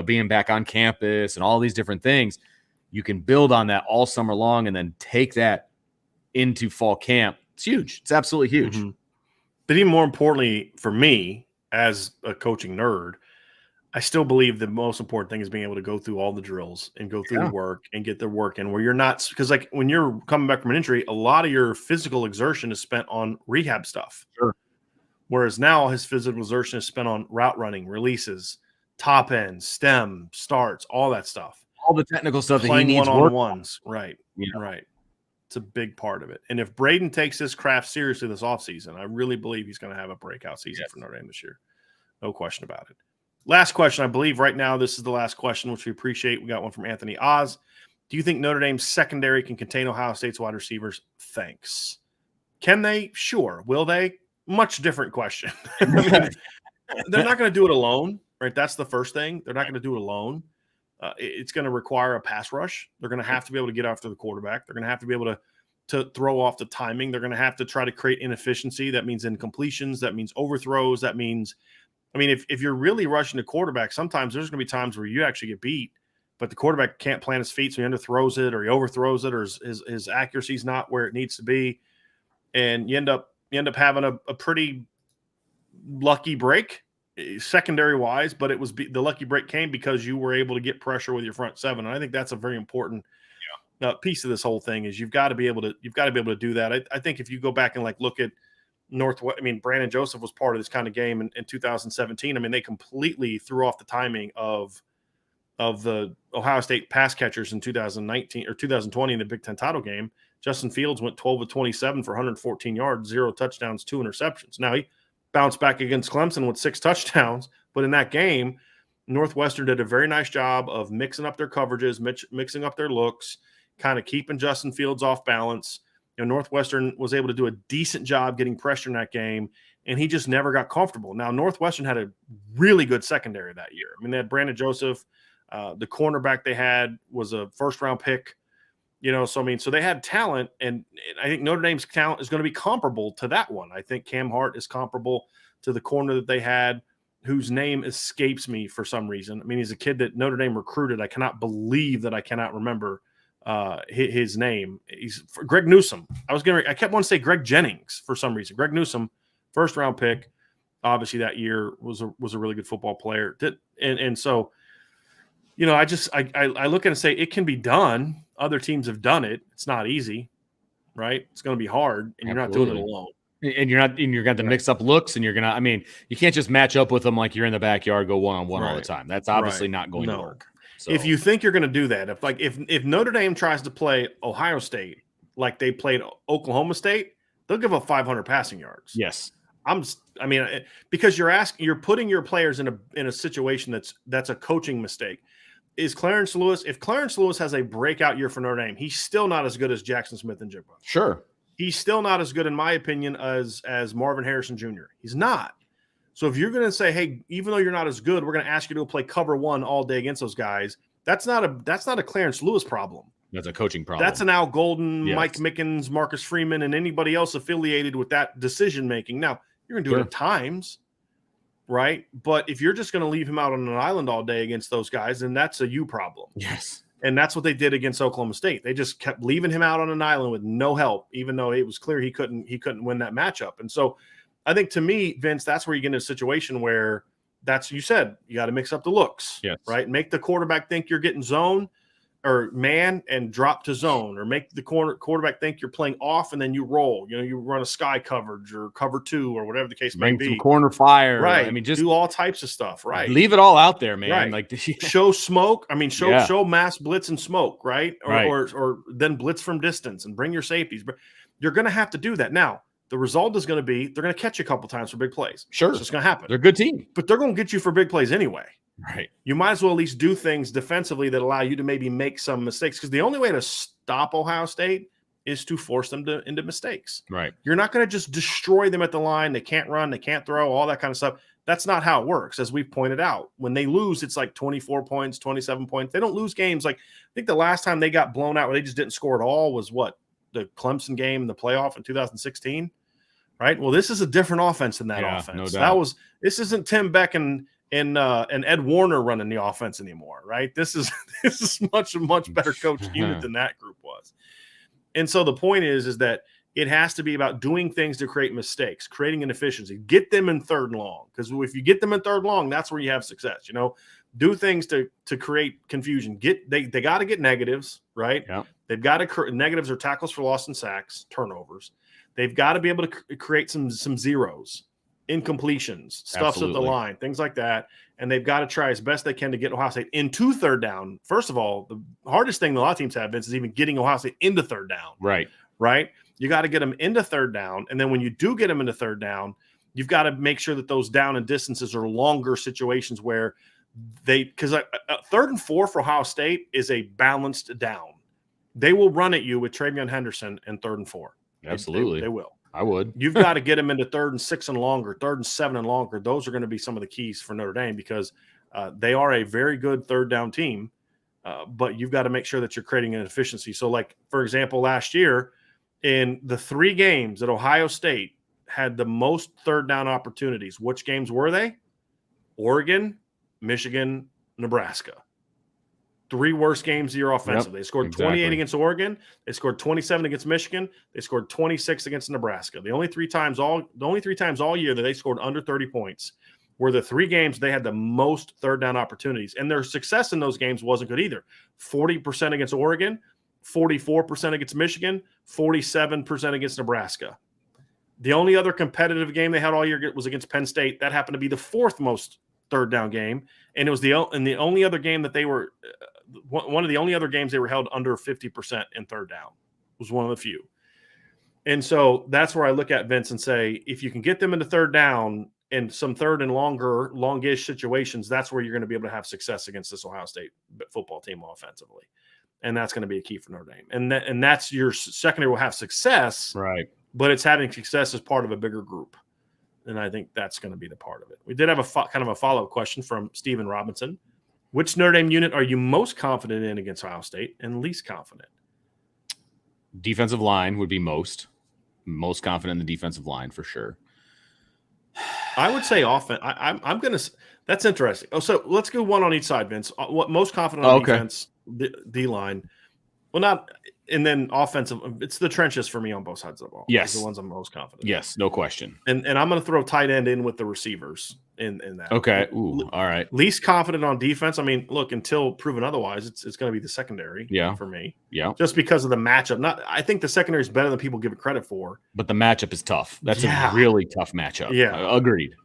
S2: being back on campus and all these different things. You can build on that all summer long and then take that into fall camp. It's huge. It's absolutely huge.
S1: But even more importantly for me, as a coaching nerd, I still believe the most important thing is being able to go through all the drills and go through the work and get the work in where you're not, because like when you're coming back from an injury, a lot of your physical exertion is spent on rehab stuff.
S2: Sure.
S1: Whereas now his physical exertion is spent on route running, releases, top end, stem, starts, all that stuff.
S2: All the technical stuff
S1: that he needs
S2: one-on-ones.
S1: Right. Right. It's a big part of it. And if Braden takes this craft seriously this offseason, I really believe he's going to have a breakout season for Notre Dame this year. No question about it. Last question, I believe right now this is the last question, which we appreciate. We got one from Anthony Oz. Do you think Notre Dame's secondary can contain Ohio State's wide receivers? Thanks. Can they? Sure. Will they? Much different question. I mean, they're not going to do it alone, right? That's the first thing. They're not going to do it alone. It's going to require a pass rush. They're going to have to be able to get after the quarterback. They're going to have to be able to throw off the timing. They're going to have to try to create inefficiency. That means incompletions. That means overthrows. That means – if you're really rushing the quarterback, sometimes there's going to be times where you actually get beat, but the quarterback can't plant his feet, so he underthrows it or he overthrows it or his accuracy is not where it needs to be, and you end up having a pretty lucky break secondary wise, but the lucky break came because you were able to get pressure with your front seven, and I think that's a very important piece of this whole thing is you've got to be able to do that. I think if you go back and look at Northwest, Brandon Joseph was part of this kind of game in 2017. They completely threw off the timing of the Ohio State pass catchers in 2019 or 2020 in the Big Ten title game. Justin Fields went 12 of 27 for 114 yards, 0 touchdowns, 2 interceptions. Now he bounced back against Clemson with 6 touchdowns, but in that game, Northwestern did a very nice job of mixing up their coverages, mixing up their looks, kind of keeping Justin Fields off balance. Northwestern was able to do a decent job getting pressure in that game, and he just never got comfortable. Now, Northwestern had a really good secondary that year. They had Brandon Joseph. The cornerback they had was a first-round pick. So they had talent, and I think Notre Dame's talent is going to be comparable to that one. I think Cam Hart is comparable to the corner that they had, whose name escapes me for some reason. He's a kid that Notre Dame recruited. I cannot believe that I cannot remember his name. He's Greg Newsome. I kept wanting to say Greg Jennings for some reason. Greg Newsome, first round pick. Obviously, that year was a really good football player. And so, I look at it and say it can be done. Other teams have done it. It's not easy, right? It's going to be hard, and you're not doing it alone.
S2: And you're going to mix up looks, and you can't just match up with them like you're in the backyard, go one-on-one all the time. That's obviously not going to work. So.
S1: If you think you're going to do that, if Notre Dame tries to play Ohio State like they played Oklahoma State, they'll give up 500 passing yards.
S2: Yes.
S1: Because you're putting your players in a situation that's a coaching mistake. If Clarence Lewis has a breakout year for Notre Dame, he's still not as good as Jackson Smith and Jigba.
S2: Sure.
S1: He's still not as good, in my opinion, as Marvin Harrison Jr. He's not. So if you're going to say, hey, even though you're not as good, we're going to ask you to play cover one all day against those guys, that's not a Clarence Lewis problem.
S2: That's a coaching problem.
S1: That's an Al Golden, yes. Mike Mickens, Marcus Freeman, and anybody else affiliated with that decision making. Now, you're going to do it at times, right? But if you're just going to leave him out on an island all day against those guys, then that's a you problem.
S2: Yes.
S1: And that's what they did against Oklahoma State. They just kept leaving him out on an island with no help, even though it was clear he couldn't win that matchup. And so I think, to me, Vince, that's where you get in a situation where you said you got to mix up the looks,
S2: yes.
S1: right? Make the quarterback think you're getting zone or man and drop to zone, or make the quarterback think you're playing off and then you roll. You run a sky coverage or cover two or whatever the case may be.
S2: Bring some corner fire.
S1: Right. Just do all types of stuff, right?
S2: Leave it all out there, man.
S1: Right.
S2: Like
S1: show smoke. Show mass blitz and smoke, right? Or then blitz from distance and bring your safeties. But you're going to have to do that. Now, the result is going to be they're going to catch you a couple times for big plays.
S2: Sure.
S1: So it's going to happen.
S2: They're a good team.
S1: But they're going to get you for big plays anyway.
S2: Right.
S1: You might as well at least do things defensively that allow you to maybe make some mistakes, because the only way to stop Ohio State is to force them into mistakes.
S2: Right.
S1: You're not going to just destroy them at the line. They can't run. They can't throw, all that kind of stuff. That's not how it works. As we've pointed out, when they lose, it's like 24 points, 27 points. They don't lose games. Like, I think the last time they got blown out where they just didn't score at all was the Clemson game in the playoff in 2016. Right. Well, this is a different offense than that offense.
S2: No doubt.
S1: This isn't Tim Beck and Ed Warner running the offense anymore, right? This is much better coached unit than that group was. And so the point is that it has to be about doing things to create mistakes, creating inefficiency, get them in third and long. Because if you get them in third and long, that's where you have success. Do things to create confusion. They got to get negatives, right?
S2: Yeah.
S1: They've got to negatives are tackles for loss and sacks, turnovers. They've got to be able to create some zeros, incompletions, stuffs at the line, things like that. And they've got to try as best they can to get Ohio State into third down. First of all, the hardest thing a lot of teams have, Vince, is even getting Ohio State into third down. Right. You got to get them into third down. And then when you do get them into third down, you've got to make sure that those down and distances are longer situations where because third and 4 for Ohio State is a balanced down. They will run at you with Travion Henderson in third and 4.
S2: Absolutely.
S1: They will.
S2: I would.
S1: You've got to get them into third and 6 and longer, third and 7 and longer. Those are going to be some of the keys for Notre Dame, because they are a very good third down team, but you've got to make sure that you're creating an efficiency. So, like, for example, last year in the 3 games that Ohio State had the most third down opportunities, which games were they? Oregon, Michigan, Nebraska. 3 worst games of the year offensively. They scored 28 against Oregon. They scored 27 against Michigan. They scored 26 against Nebraska. The only three times all year that they scored under 30 points were the 3 games they had the most third down opportunities. And their success in those games wasn't good either. 40% against Oregon, 44% against Michigan, 47% against Nebraska. The only other competitive game they had all year was against Penn State. That happened to be the 4th most third down game. And it was the only other game that they were one of the only other games they were held under 50% in third down. It was one of the few. And so that's where I look at, Vince, and say, if you can get them into third down and some third and longish situations, that's where you're going to be able to have success against this Ohio State football team offensively. And that's going to be a key for Notre Dame. And that's your secondary will have success,
S2: right?
S1: But it's having success as part of a bigger group. And I think that's going to be the part of it. We did have kind of a follow-up question from Stephen Robinson. Which Notre Dame unit are you most confident in against Ohio State and least confident?
S2: Defensive line would be most confident in the defensive line for sure.
S1: I would say offense. I'm going to – that's interesting. Oh, so let's go one on each side, Vince. What most confident on defense, D-line. Well, not and then offensive. It's the trenches for me on both sides of the ball.
S2: Yes,
S1: the ones I'm most confident.
S2: Yes, no question.
S1: And I'm going to throw tight end in with the receivers in that.
S2: Okay. Ooh, all right.
S1: Least confident on defense. I mean, look, until proven otherwise, it's going to be the secondary.
S2: Yeah.
S1: For me.
S2: Yeah.
S1: Just because of the matchup. I think the secondary is better than people give it credit for.
S2: But the matchup is tough. That's a really tough matchup.
S1: Yeah.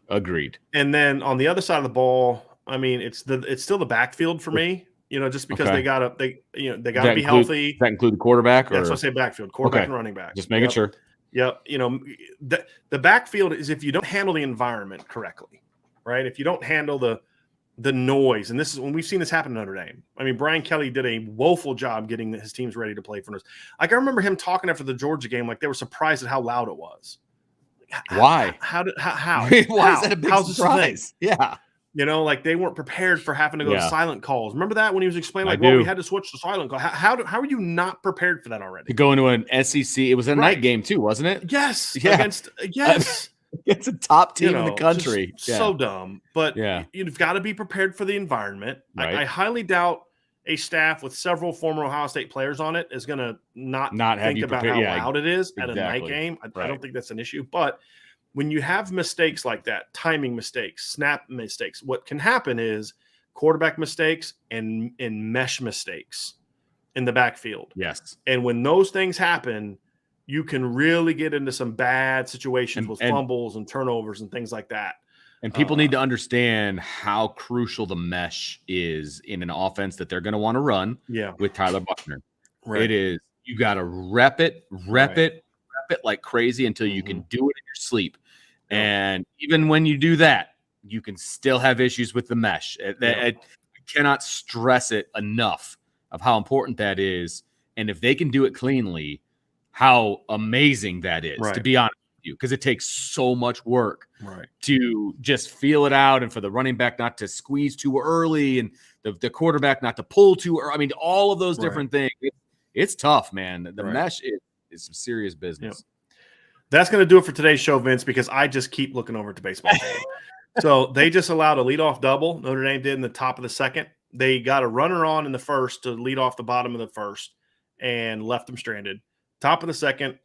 S2: Agreed.
S1: And then on the other side of the ball, I mean, it's still the backfield for me. Just because they gotta be healthy.
S2: Does that include the quarterback?
S1: That's what I say backfield, quarterback and running back.
S2: Just making sure.
S1: Yep. The backfield is if you don't handle the environment correctly, right? If you don't handle the noise, and this is when we've seen this happen in Notre Dame. I mean, Brian Kelly did a woeful job getting his teams ready to play for us. Like I remember him talking after the Georgia game, like they were surprised at how loud it was.
S2: Why?
S1: How?
S2: Why is that a big surprise? Yeah.
S1: Like they weren't prepared for having to go to silent calls. Remember that when he was explaining, we had to switch to silent call. How are you not prepared for that already?
S2: To go into an SEC, it was a night game too, wasn't it?
S1: Yes.
S2: Yeah.
S1: Against
S2: it's a top team in the country.
S1: So dumb. But you've got to be prepared for the environment. Right. I highly doubt a staff with several former Ohio State players on it is going to not think about how loud it is at a night game. I don't think that's an issue. But when you have mistakes like that, timing mistakes, snap mistakes, what can happen is quarterback mistakes and mesh mistakes in the backfield.
S2: Yes.
S1: And when those things happen, you can really get into some bad situations with fumbles and turnovers and things like that.
S2: And people need to understand how crucial the mesh is in an offense that they're going to want to run with Tyler Buckner. Right. It is. You got to rep it like crazy until you can do it in your sleep. And even when you do that, you can still have issues with the mesh. I cannot stress it enough of how important that is. And if they can do it cleanly, how amazing that is, to be honest with you, because it takes so much work to just feel it out and for the running back not to squeeze too early and the quarterback not to pull too early. I mean, all of those different things. It's tough, man. The mesh is some serious business.
S1: That's going to do it for today's show, Vince, because I just keep looking over at the baseball game. So they just allowed a leadoff double. Notre Dame did in the top of the second. They got a runner on in the first to lead off the bottom of the first and left them stranded. Top of the second,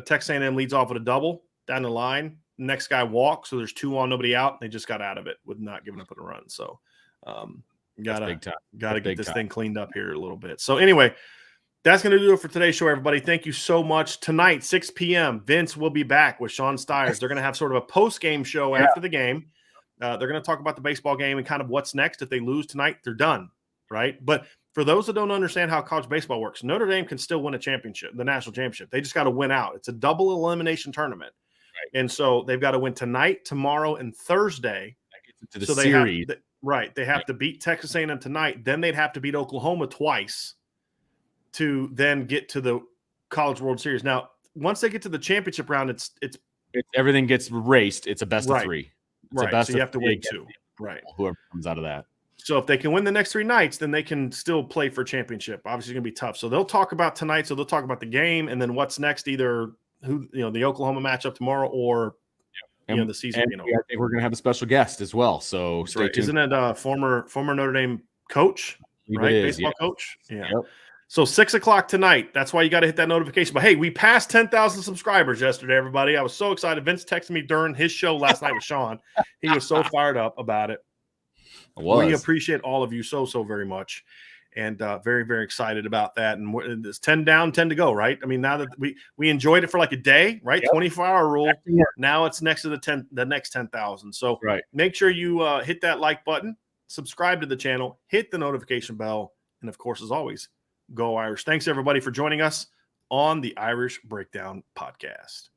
S1: Texas A&M leads off with a double down the line. Next guy walks, so there's 2 on, nobody out. They just got out of it with not giving up a run. So gotta get this thing cleaned up here a little bit. So anyway, that's going to do it for today's show, everybody. Thank you so much. Tonight, 6 p.m., Vince will be back with Sean Styles. They're going to have sort of a post-game show after the game. They're going to talk about the baseball game and kind of what's next. If they lose tonight, they're done, right? But for those that don't understand how college baseball works, Notre Dame can still win a championship, the national championship. They just got to win out. It's a double elimination tournament. Right. And so they've got to win tonight, tomorrow, and Thursday. That gets into the series. They have to beat Texas A&M tonight. Then they'd have to beat Oklahoma twice to then get to the College World Series. Now, once they get to the championship round, it's
S2: everything gets raced. It's a best of 3. It's a best
S1: so you have to win 2. Right.
S2: Whoever comes out of that.
S1: So if they can win the next 3 nights, then they can still play for championship. Obviously, it's going to be tough. So they'll talk about tonight. So they'll talk about the game and then what's next, either the Oklahoma matchup tomorrow or the season.
S2: I think we're going to have a special guest as well. So stay tuned.
S1: Isn't it former Notre Dame coach, right? Baseball coach. Yeah.
S2: Yep.
S1: So 6 o'clock tonight. That's why you got to hit that notification. But hey, we passed 10,000 subscribers yesterday, everybody. I was so excited. Vince texted me during his show last night with Sean. He was so fired up about it. We appreciate all of you so very much, and very, very excited about that. And it's 10 down, 10 to go, right? I mean, now that we enjoyed it for like a day, right? 24-hour rule. Now it's next to the next 10,000. So make sure you hit that like button, subscribe to the channel, hit the notification bell, and of course, as always, go Irish. Thanks everybody for joining us on the Irish Breakdown podcast.